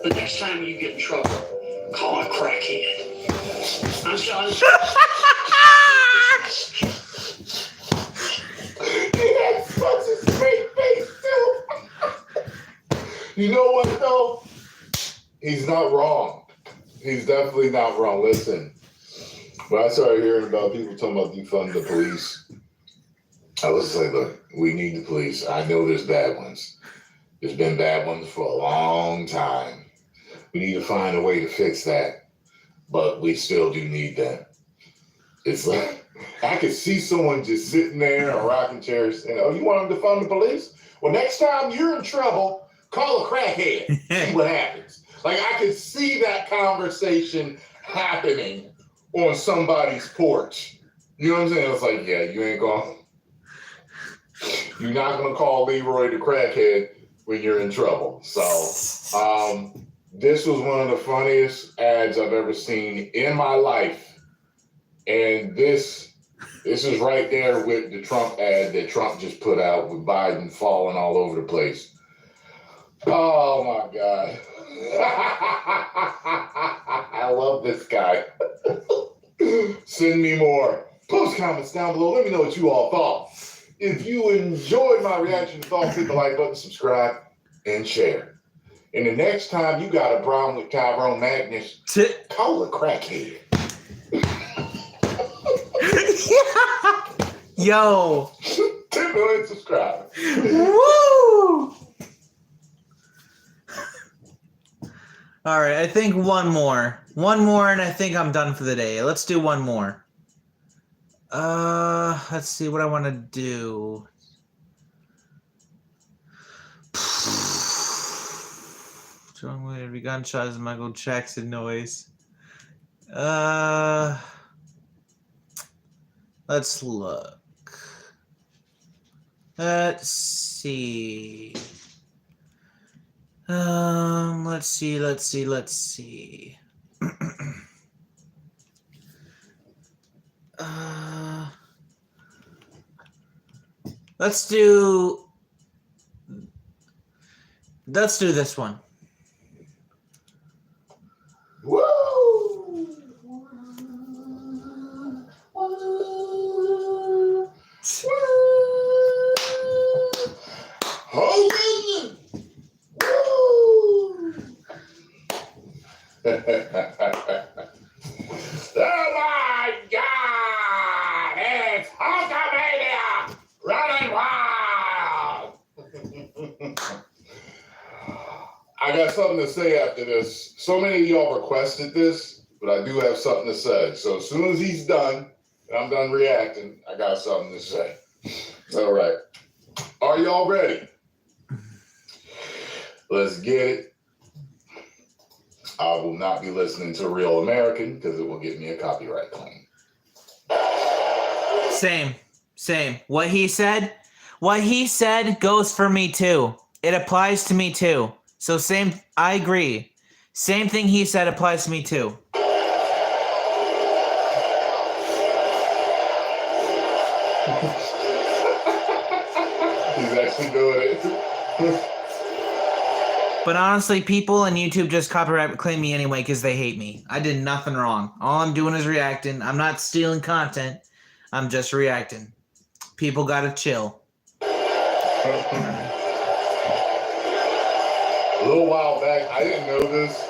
the next time you get in trouble, call a crackhead. I'm done. He had such a straight face, too. You know what, though? He's not wrong. He's definitely not wrong. Listen. When I started hearing about people talking about defund the police, I was like, look, we need the police. I know there's bad ones. There's been bad ones for a long time. We need to find a way to fix that. But we still do need them. It's like, I could see someone just sitting there in a rocking chair saying, oh, you want them to defund the police? Well, next time you're in trouble, call a crackhead. See what happens. Like, I could see that conversation happening on somebody's porch. You know what I'm saying? It's like, yeah, you're not gonna call Leroy the crackhead when you're in trouble. So this was one of the funniest ads I've ever seen in my life. And this is right there with the Trump ad that Trump just put out with Biden falling all over the place. Oh my God. I love this guy. Send me more. Post comments down below. Let me know what you all thought. If you enjoyed my reaction to thoughts, hit the like button, subscribe, and share. And the next time you got a problem with Tyrone Magnus, call a crackhead. Yo. 10 million subscribers. Woo! All right, I think one more. One more, and I think I'm done for the day. Let's do one more. Let's see what I want to do. Strong way to be gunshots, Michael Jackson noise. Let's look. Let's see. Let's see. Let's do this one. Woo! Hogan! Woo! Oh my God! It's Hulkamania running wild! I got something to say after this. So many of y'all requested this, but I do have something to say. So as soon as he's done, and I'm done reacting, I got something to say. All right. Are y'all ready? Let's get it. I will not be listening to Real American because it will get me a copyright claim. Same. What he said goes for me too. It applies to me too. So I agree. Same thing he said applies to me too. actually doing it. But honestly, people on YouTube just copyright claim me anyway because they hate me. I did nothing wrong. All I'm doing is reacting. I'm not stealing content. I'm just reacting. People gotta chill. A little while back, I didn't know this,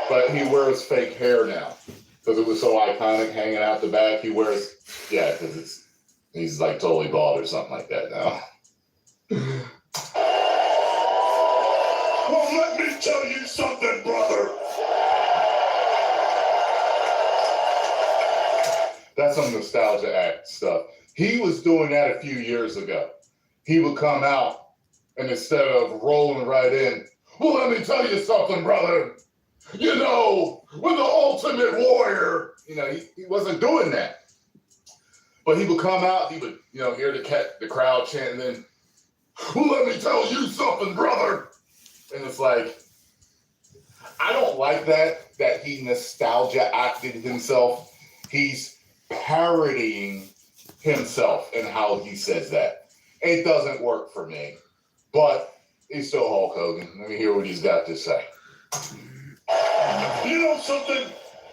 but he wears fake hair now. Because it was so iconic hanging out the back. He wears, yeah, because he's like totally bald or something like that now. Well, let me tell you something, brother. That's some nostalgia act stuff. He was doing that a few years ago. He would come out and instead of rolling right in, well, let me tell you something, brother. You know, we're the ultimate warrior. You know, he wasn't doing that. But he would come out, he would, you know, hear the crowd chanting, then, well, let me tell you something, brother. And it's like, I don't like that he nostalgia acted himself. He's parodying himself and how he says that. It doesn't work for me. But he's still Hulk Hogan. Let me hear what he's got to say. You know something?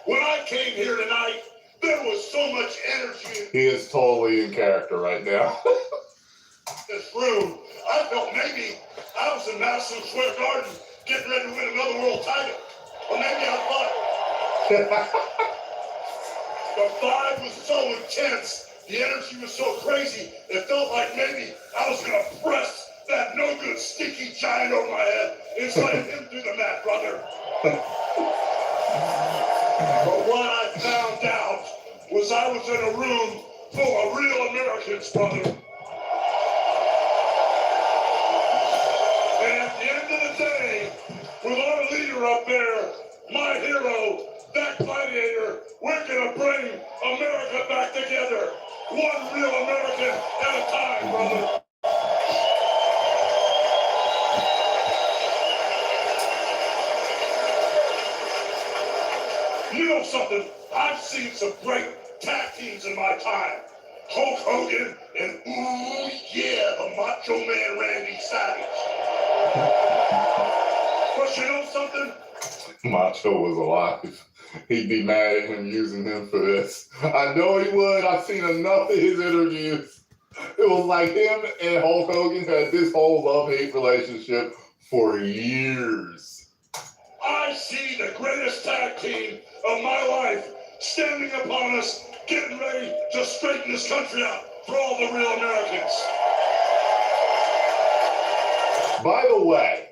When I came here tonight, there was so much energy He is totally in character right now. in this room. I felt maybe I was in Madison Square Garden getting ready to win another world title. Or maybe I thought. The vibe was so intense. The energy was so crazy. It felt like maybe I was going to press that no good sticky giant over my head and slam him through the mat, brother. But what I found out was I was in a room full of real Americans, brother. And at the end of the day, with our leader up there, my hero, that gladiator, we're gonna bring America back together. One real American at a time, brother. You know something? I've seen some great tag teams in my time. Hulk Hogan and, ooh, yeah, the Macho Man Randy Savage. But you know something? Macho was alive. He'd be mad at him using him for this. I know he would. I've seen enough of his interviews. It was like him and Hulk Hogan had this whole love-hate relationship for years. I see the greatest tag team of my life standing upon us, getting ready to straighten this country out for all the real Americans. By the way,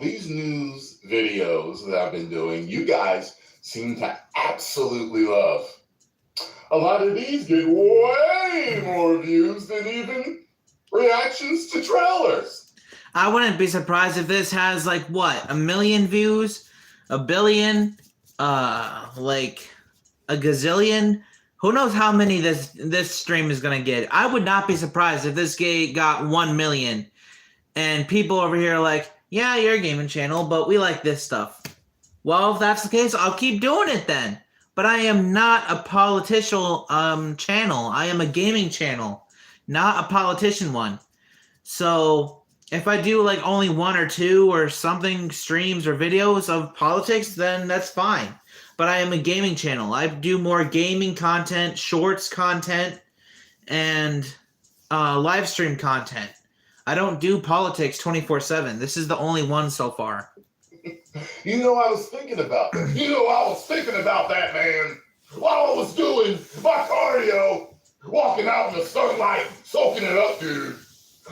these news videos that I've been doing, you guys seem to absolutely love. A lot of these get way more views than even reactions to trailers. I wouldn't be surprised if this has like what, 1 million views, 1 billion, like a gazillion. Who knows how many this stream is gonna get? I would not be surprised if this got 1 million, and people over here are like, yeah, you're a gaming channel, but we like this stuff. Well, if that's the case, I'll keep doing it then. But I am not a political channel. I am a gaming channel, not a politician one. So if I do like only 1 or 2 or something streams or videos of politics, then that's fine. But I am a gaming channel. I do more gaming content, shorts content, and live stream content. I don't do politics 24/7. This is the only one so far. You know, I was thinking about that. Man. While I was doing my cardio, walking out in the sunlight, soaking it up, dude.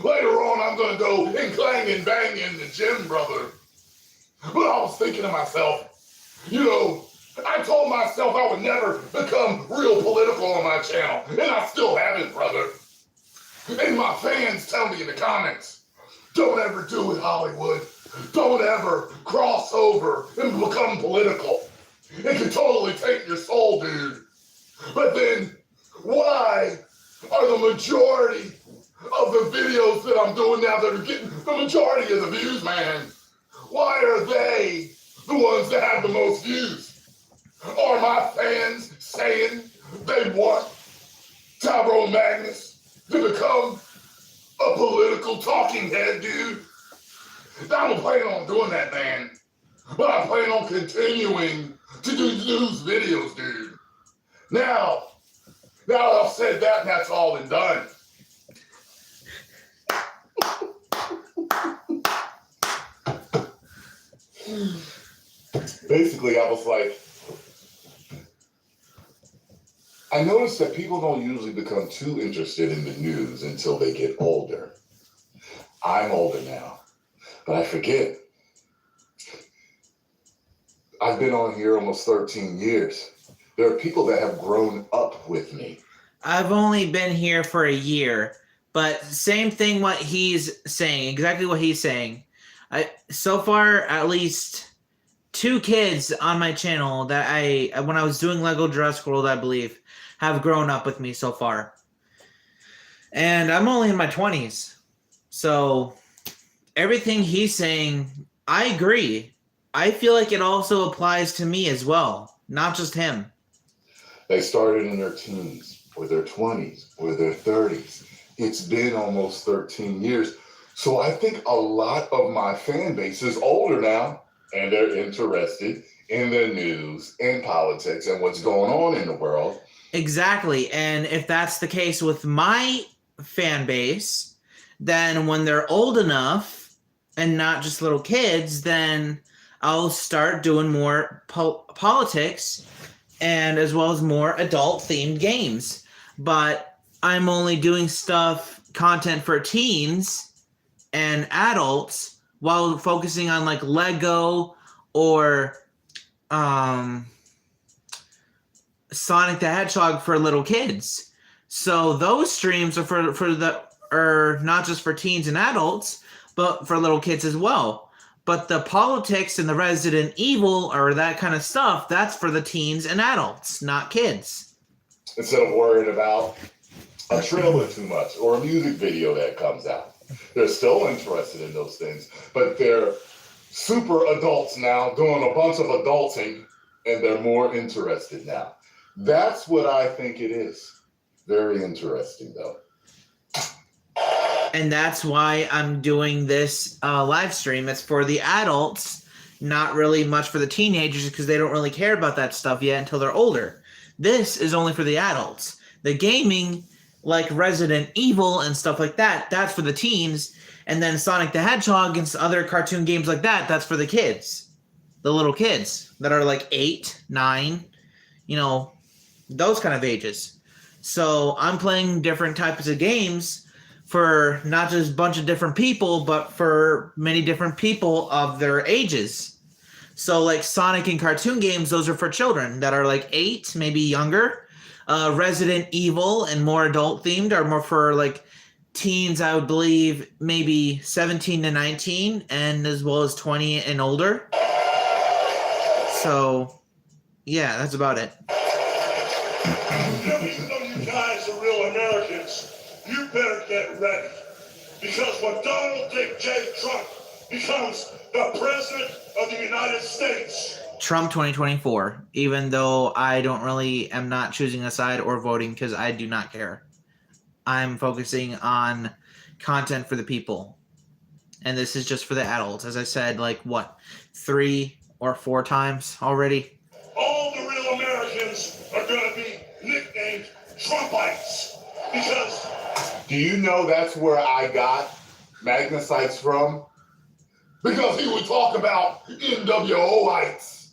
Later on, I'm going to go and clang and bang in the gym, brother. But I was thinking to myself, you know, I told myself I would never become real political on my channel, and I still haven't, brother. And my fans tell me in the comments, don't ever do it, Hollywood. Don't ever cross over and become political. It can totally take your soul, dude. But then, why are the majority of the videos that I'm doing now that are getting the majority of the views, man? Why are they the ones that have the most views? Are my fans saying they want Tyrone Magnus to become a political talking head, dude. I don't plan on doing that, man. But I plan on continuing to do news videos, dude. Now that I've said that, and that's all and done. Basically, I was like, I noticed that people don't usually become too interested in the news until they get older. I'm older now, but I forget. I've been on here almost 13 years. There are people that have grown up with me. I've only been here for a year, but same thing what he's saying, exactly what he's saying. So far, at least 2 kids on my channel that when I was doing Lego Jurassic World, I believe, have grown up with me so far. And I'm only in my 20s. So everything he's saying, I agree. I feel like it also applies to me as well, not just him. They started in their teens, or their 20s, or their 30s. It's been almost 13 years. So I think a lot of my fan base is older now, and they're interested in the news and politics and what's going on in the world. Exactly. And if that's the case with my fan base, then when they're old enough and not just little kids, then I'll start doing more politics and as well as more adult-themed games. But I'm only doing content for teens and adults while focusing on like Lego or Sonic the Hedgehog for little kids. So those streams are not just for teens and adults, but for little kids as well. But the politics and the Resident Evil or that kind of stuff, that's for the teens and adults, not kids. Instead of worrying about a trailer too much or a music video that comes out. They're still interested in those things, but they're super adults now doing a bunch of adulting, and they're more interested now. That's what I think it is. Very interesting, though. And that's why I'm doing this live stream. It's for the adults, not really much for the teenagers because they don't really care about that stuff yet until they're older. This is only for the adults. The gaming, like Resident Evil and stuff like that, that's for the teens. And then Sonic the Hedgehog and other cartoon games like that, that's for the kids. The little kids that are like 8, 9, those kind of ages. So I'm playing different types of games for not just a bunch of different people, but for many different people of their ages. So like Sonic and cartoon games, those are for children that are like 8, maybe younger. Resident Evil and more adult themed are more for like teens, I would believe, maybe 17 to 19, and as well as 20 and older. So, yeah, that's about it. Even though you guys are real Americans, you better get ready. Because when Donald Dick J. Trump becomes the President of the United States, Trump 2024, even though I am not choosing a side or voting because I do not care. I'm focusing on content for the people. And this is just for the adults. As I said, 3 or 4 times already. all the real Americans are going to be nicknamed Trumpites. Because Do you know that's where I got Magnusites from? Because he would talk about NWOites.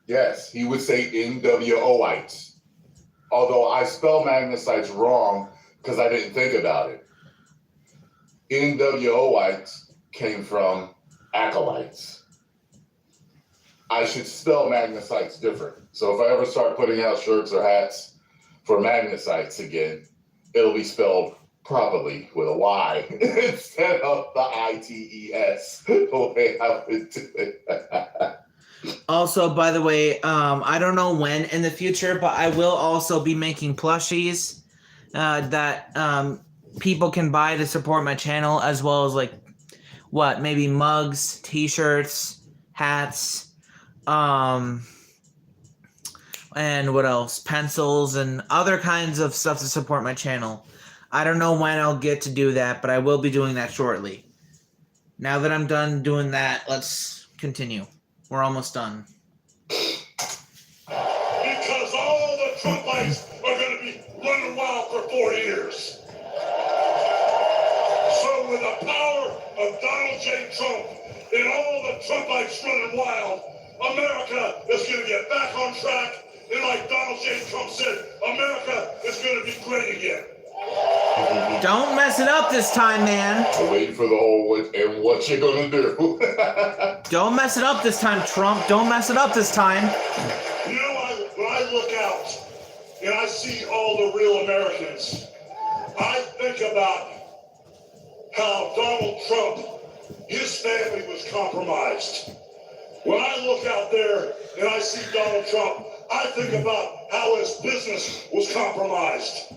Yes, he would say NWOites. Although I spell Magnusites wrong because I didn't think about it. NWOites came from acolytes. I should spell Magnusites different. So if I ever start putting out shirts or hats for Magnusites again, it'll be spelled properly with a Y instead of the ITES, the way I would do it. Also, by the way, I don't know when in the future, but I will also be making plushies that people can buy to support my channel, as well as maybe mugs, t-shirts, hats, and what else? Pencils and other kinds of stuff to support my channel. I don't know when I'll get to do that, but I will be doing that shortly. Now that I'm done doing that, let's continue. We're almost done. Because all the Trumpites are going to be running wild for 4 years. So with the power of Donald J. Trump and all the Trumpites running wild, America is going to get back on track. And like Donald J. Trump said, America is going to be great again. Don't mess it up this time, man. I'm waiting for the whole what you gonna do. Don't mess it up this time, Trump. Don't mess it up this time. You know, when I look out and I see all the real Americans, I think about how Donald Trump, his family was compromised. When I look out there and I see Donald Trump, I think about how his business was compromised.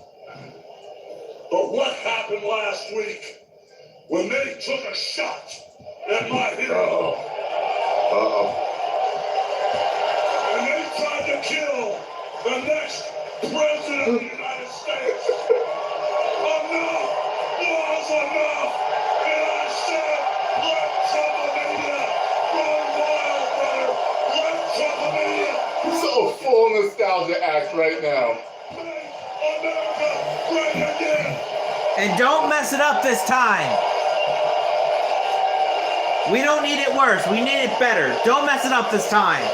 But what happened last week when they took a shot at my hero? And they tried to kill the next president of the United States. Enough was enough. And I said, let Trump-a-mania run wild, brother. Let Trump-a-mania So full nostalgia act right now. make America great again. And don't mess it up this time. We don't need it worse. We need it better. Don't mess it up this time.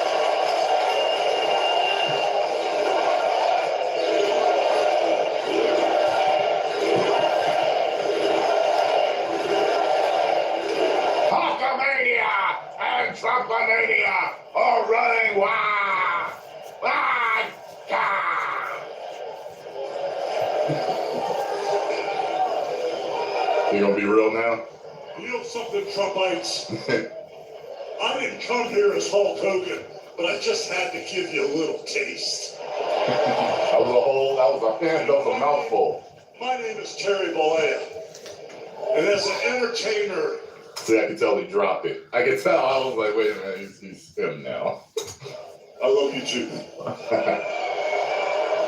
Hulkamania and Trumpamania are running wild. You gonna be real now? You know something, Trumpites? I didn't come here as Hulk Hogan, but I just had to give you a little taste. That was a mouthful. My name is Terry Bollea, and as an entertainer, See, I could tell he dropped it. I could tell. I was like, wait a minute, he's him now. I love you too.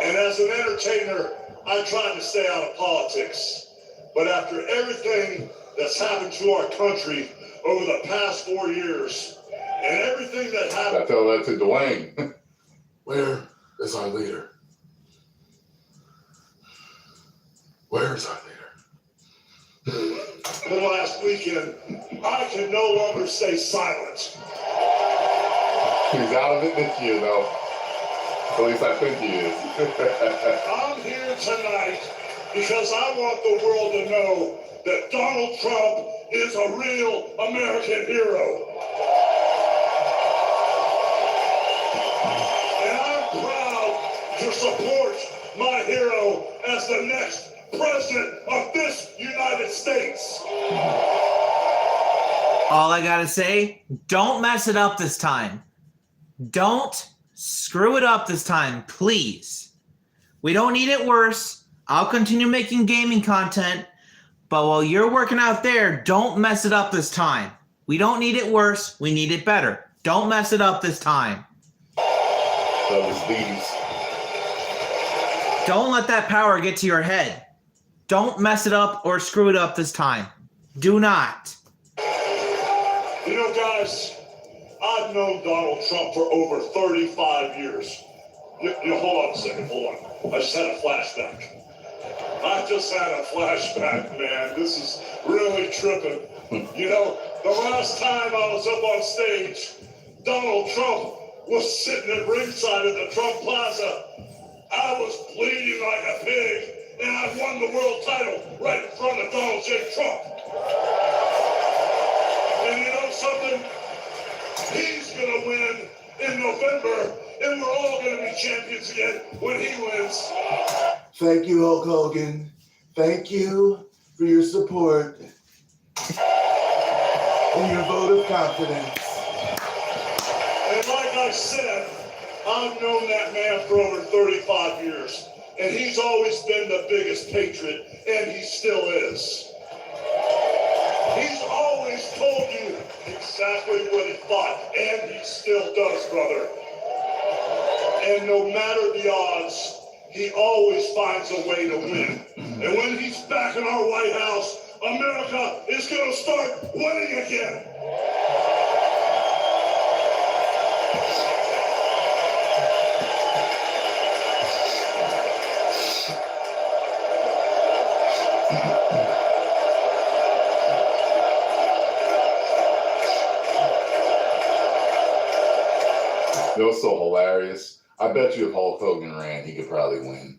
And as an entertainer, I tried to stay out of politics. But after everything that's happened to our country over the past 4 years, and everything that happened... I tell that to Dwayne. Where is our leader? Where is our leader? The last weekend, I can no longer stay silent. He's out of it this year, though. At least I think he is. I'm here tonight because I want the world to know that Donald Trump is a real American hero. And I'm proud to support my hero as the next president of this United States. All I gotta say, don't mess it up this time. Don't screw it up this time, please. We don't need it worse. I'll continue making gaming content, but while you're working out there, don't mess it up this time. We don't need it worse. We need it better. Don't mess it up this time. That was these. Don't let that power get to your head. Don't mess it up or screw it up this time. Do not. You know, guys, I've known Donald Trump for over 35 years. You know, hold on a second, hold on. I just had a flashback. Man. This is really tripping. You know, the last time I was up on stage, Donald Trump was sitting at ringside at the Trump Plaza. I was bleeding like a pig, and I won the world title right in front of Donald J. Trump. And you know something? He's gonna win in November, and we're all gonna be champions again when he wins. Thank you, Hulk Hogan. Thank you for your support and your vote of confidence. And like I said, I've known that man for over 35 years, and he's always been the biggest patriot, and he still is. He's always told you exactly what he thought, and he still does, brother. And no matter the odds, he always finds a way to win. And when he's back in our White House, America is going to start winning again. It was so hilarious. I bet you if Hulk Hogan ran, he could probably win.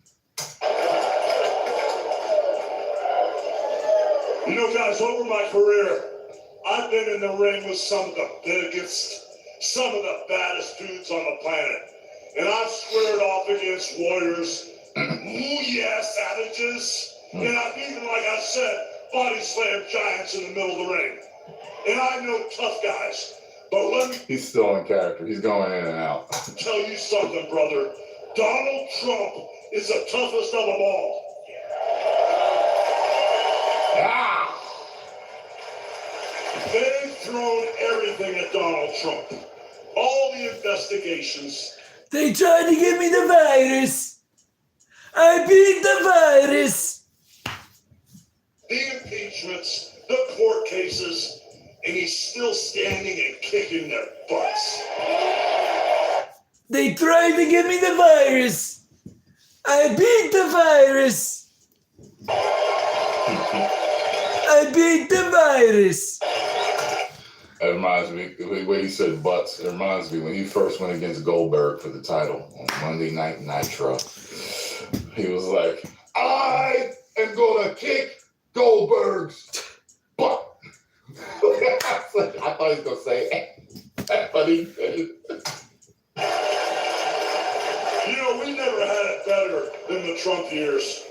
You know, guys, over my career, I've been in the ring with some of the biggest, some of the baddest dudes on the planet. And I've squared off against warriors, savages. And I've even, like I said, body slammed giants in the middle of the ring. And I know tough guys. But let me He's still in character. He's going in and out. tell you something, brother. Donald Trump is the toughest of them all. Ah! They've thrown everything at Donald Trump. All the investigations. They tried to give me the virus. I beat the virus. The impeachments, the court cases, and he's still standing and kicking their butts. They tried to give me the virus. I beat the virus. I beat the virus. It reminds me, the way he said butts, it reminds me when he first went against Goldberg for the title on Monday Night Nitro. He was like, I am going to kick Goldberg's butt. I thought he was going to say that, but he didn't. You know, we never had it better than the Trump years.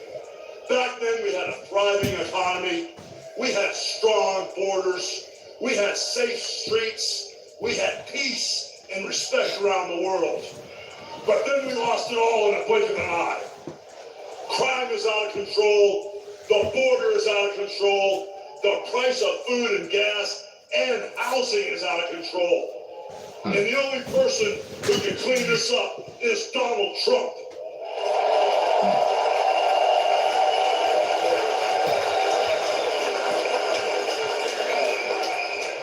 Back then, we had a thriving economy. We had strong borders. We had safe streets. We had peace and respect around the world. But then we lost it all in a blink of an eye. Crime is out of control. The border is out of control. The price of food and gas and housing is out of control. And the only person who can clean this up is Donald Trump.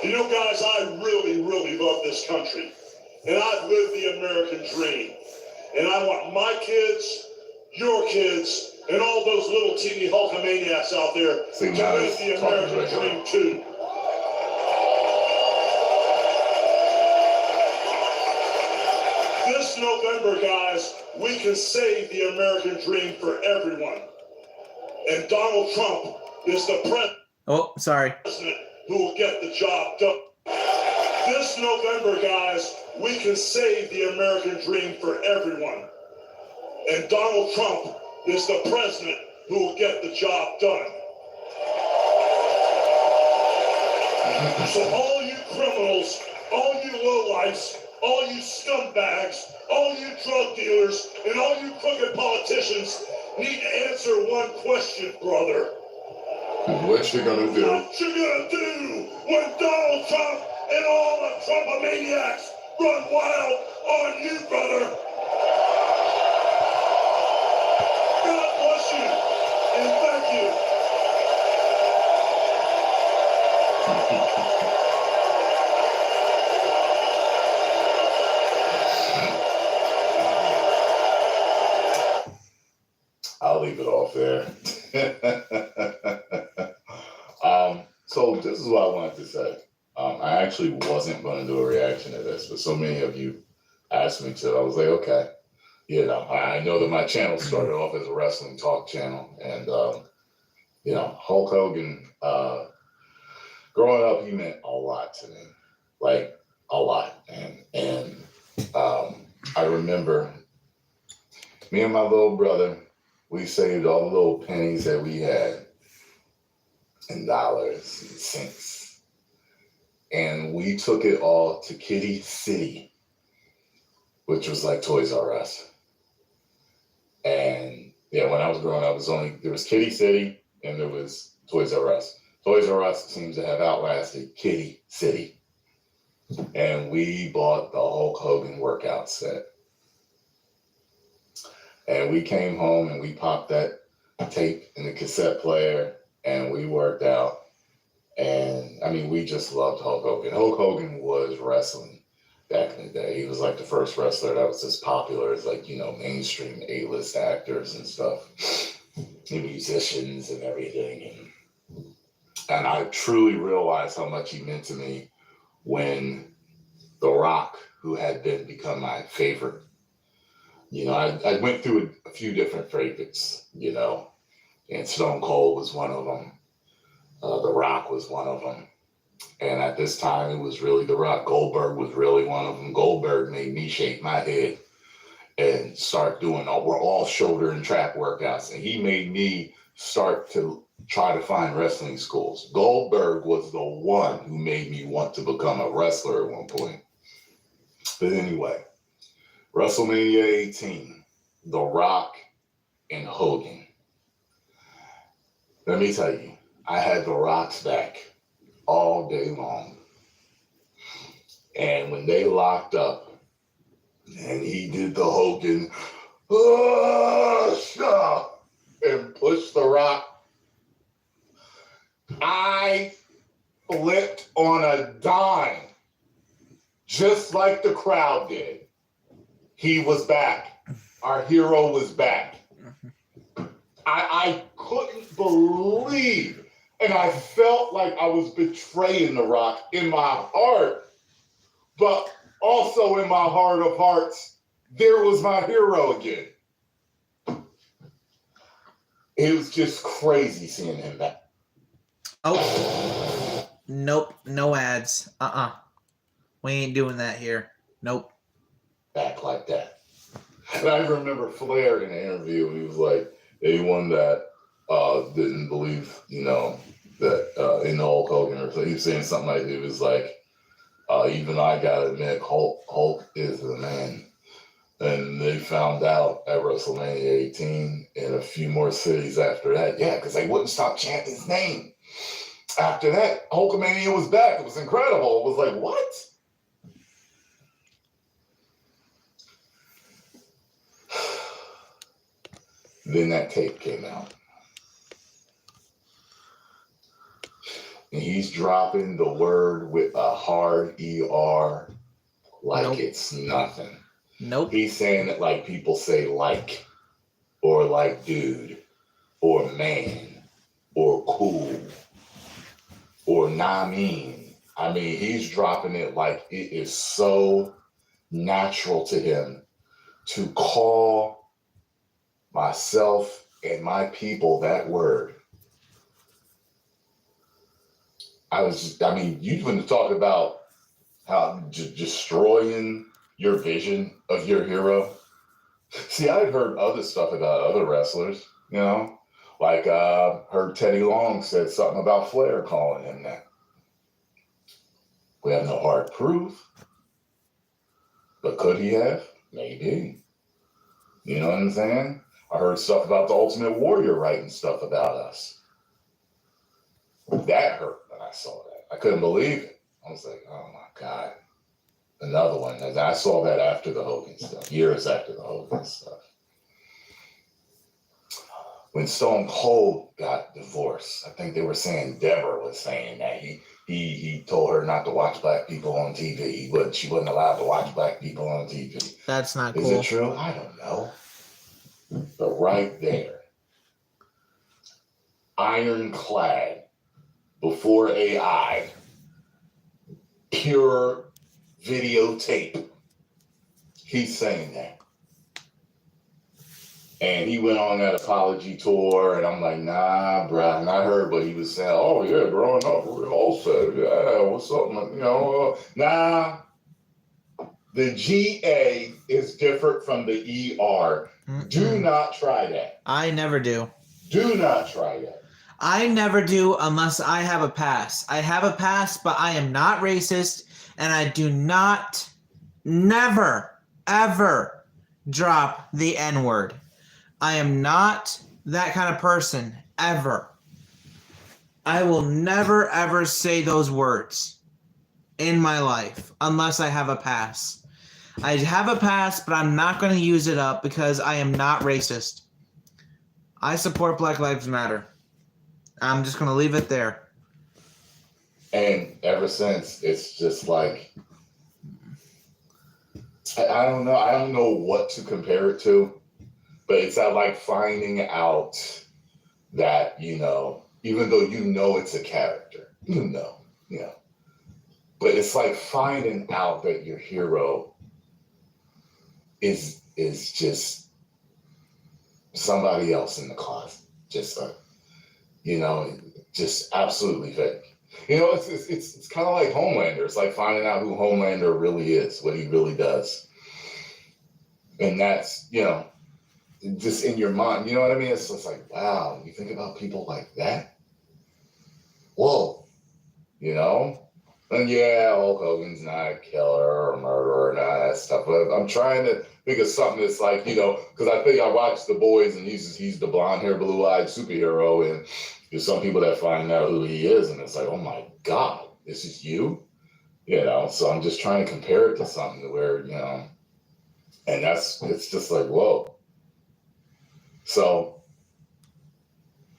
You know, guys, I really, really love this country. And I've lived the American dream. And I want my kids, your kids, and all those little teeny Hulkamaniacs out there to live the American dream too. This November, guys, we can save the American dream for everyone. And Donald Trump is the president who will get the job done. This November, guys, we can save the American dream for everyone. And Donald Trump is the president who will get the job done. So all you criminals, all you lowlifes, all you scumbags, all you drug dealers, and all you crooked politicians need to answer one question, brother. What you gonna do? What you gonna do when Donald Trump and all the Trumpomaniacs run wild on you, brother? God bless you, and thank you. I'll leave it off there. So this is what I wanted to say. I actually wasn't going to do a reaction to this, but so many of you asked me to. I was like, okay. You know, I know that my channel started off as a wrestling talk channel, and you know, Hulk Hogan. Growing up, he meant a lot to me, like a lot, and I remember me and my little brother. We saved all the little pennies that we had and dollars and cents. And we took it all to Kitty City, which was like Toys R Us. And yeah, when I was growing up, there was Kitty City and there was Toys R Us. Toys R Us seems to have outlasted Kitty City. And we bought the Hulk Hogan workout set. And we came home and we popped that tape and the cassette player, and we worked out. And I mean, we just loved Hulk Hogan. Hulk Hogan was wrestling back in the day. He was like the first wrestler that was as popular as, like, you know, mainstream A-list actors and stuff, and musicians and everything. And I truly realized how much he meant to me when The Rock, who had become my favorite. You know, I went through a few different favorites, you know, and Stone Cold was one of them. The Rock was one of them. And at this time, it was really The Rock. Goldberg was really one of them. Goldberg made me shake my head and start doing all shoulder and trap workouts. And he made me start to try to find wrestling schools. Goldberg was the one who made me want to become a wrestler at one point. But anyway, WrestleMania 18, The Rock and Hogan. Let me tell you, I had The Rock's back all day long. And when they locked up and he did the Hogan, and pushed The Rock, I flipped on a dime, just like the crowd did. He was back. Our hero was back. I couldn't believe, and I felt like I was betraying The Rock in my heart, but also in my heart of hearts, there was my hero again. It was just crazy seeing him back. Oh, nope, no ads. We ain't doing that here. Nope. Back like that. And I remember Flair in an interview, he was like, anyone that didn't believe, you know, that in the Hulk Hogan, or so he was saying something like, it was like, even I gotta admit, Hulk is the man. And they found out at WrestleMania 18 and a few more cities after that. Yeah, because they wouldn't stop chanting his name. After that, Hulkamania was back. It was incredible. It was like, what? Then that tape came out. And he's dropping the word with a hard ER like it's nothing. Nope. He's saying it like people say like, or like dude, or man, or cool, or mean. I mean, he's dropping it like it is so natural to him to call myself and my people that word. You wouldn't talk about how destroying your vision of your hero. See, I've heard other stuff about other wrestlers, you know, like heard Teddy Long said something about Flair calling him that. We have no hard proof, but could he have? Maybe. You know what I'm saying? I heard stuff about the Ultimate Warrior writing stuff about us. That hurt when I saw that. I couldn't believe it. I was like, oh my God. Another one. And I saw that after the Hogan stuff, years after the Hogan stuff. When Stone Cold got divorced, I think they were saying Deborah was saying that he told her not to watch black people on TV. She wasn't allowed to watch black people on TV. That's not cool. Is it true? I don't know. But right there, ironclad, before AI, pure videotape. He's saying that. And he went on that apology tour, and I'm like, nah, bruh. And I heard what he was saying. Oh, yeah, growing up, we all said, yeah, what's up, you know? Nah. The GA is different from the ER. Mm-mm. Do not try that. I never do. Do not try that. I never do unless I have a pass. I have a pass, but I am not racist, and I do not, never, ever drop the N-word. I am not that kind of person, ever. I will never, ever say those words in my life unless I have a pass. I have a pass, but I'm not going to use it up because I am not racist. I support Black Lives Matter. I'm just gonna leave it there. And ever since, it's just like, I don't know. I don't know what to compare it to, but it's like finding out that, you know, even though you know it's a character, you know, but it's like finding out that your hero is just somebody else in the closet, just just absolutely fake. You know, it's kind of like Homelander. It's like finding out who Homelander really is, what he really does, and that's, you know, just in your mind. You know what I mean? It's just like, wow, you think about people like that. Whoa, you know. And yeah, Hulk Hogan's not a killer or murderer and all that stuff. But I'm trying to think of something that's like, you know, because I think I watched The Boys and he's the blonde-haired, blue-eyed superhero, and there's some people that find out who he is, and it's like, oh my God, this is you? You know, so I'm just trying to compare it to something to where, you know, and it's just like, whoa. So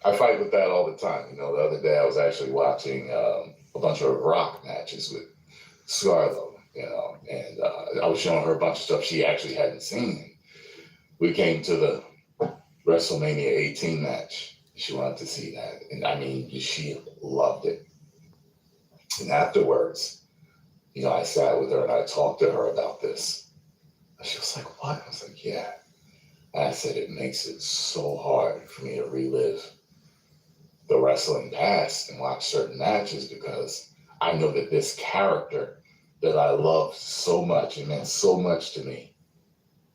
I fight with that all the time. You know, the other day I was actually watching a bunch of Rock matches with Scarlett, you know, and I was showing her a bunch of stuff she actually hadn't seen. We came to the WrestleMania 18 match. She wanted to see that. And I mean, she loved it. And afterwards, you know, I sat with her and I talked to her about this. And she was like, what? I was like, yeah. And I said, it makes it so hard for me to relive the wrestling past and watch certain matches because I know that this character that I loved so much and meant so much to me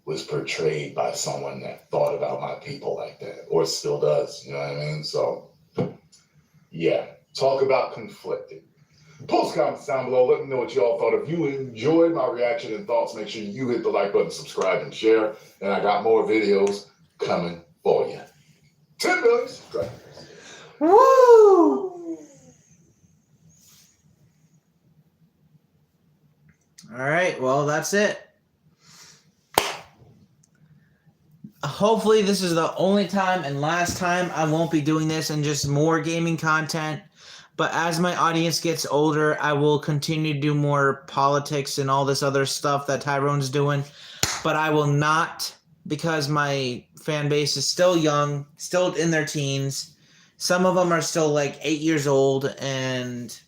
was portrayed by someone that thought about my people like that, or still does, you know what I mean? So, yeah, talk about conflicted. Post comments down below, let me know what y'all thought. If you enjoyed my reaction and thoughts, make sure you hit the like button, subscribe, and share. And I got more videos coming for you. 10 million subscribers. Woo! All right, well, that's it. Hopefully this is the only time and last time I won't be doing this and just more gaming content. But as my audience gets older, I will continue to do more politics and all this other stuff that Tyrone's doing. But I will not, because my fan base is still young, still in their teens. Some of them are still like 8 years old, and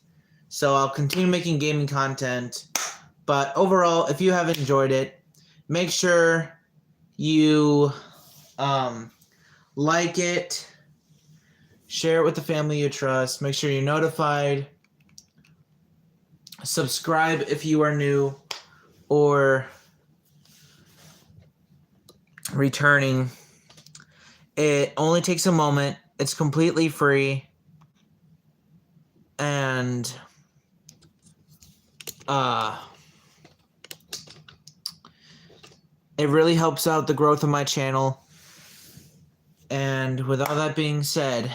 so I'll continue making gaming content. But overall, if you have enjoyed it, make sure you like it, share it with the family you trust, make sure you're notified, subscribe if you are new or returning. It only takes a moment. It's completely free, and it really helps out the growth of my channel. And with all that being said,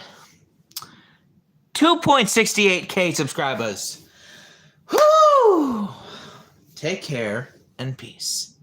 2.68K subscribers. Woo! Take care and peace.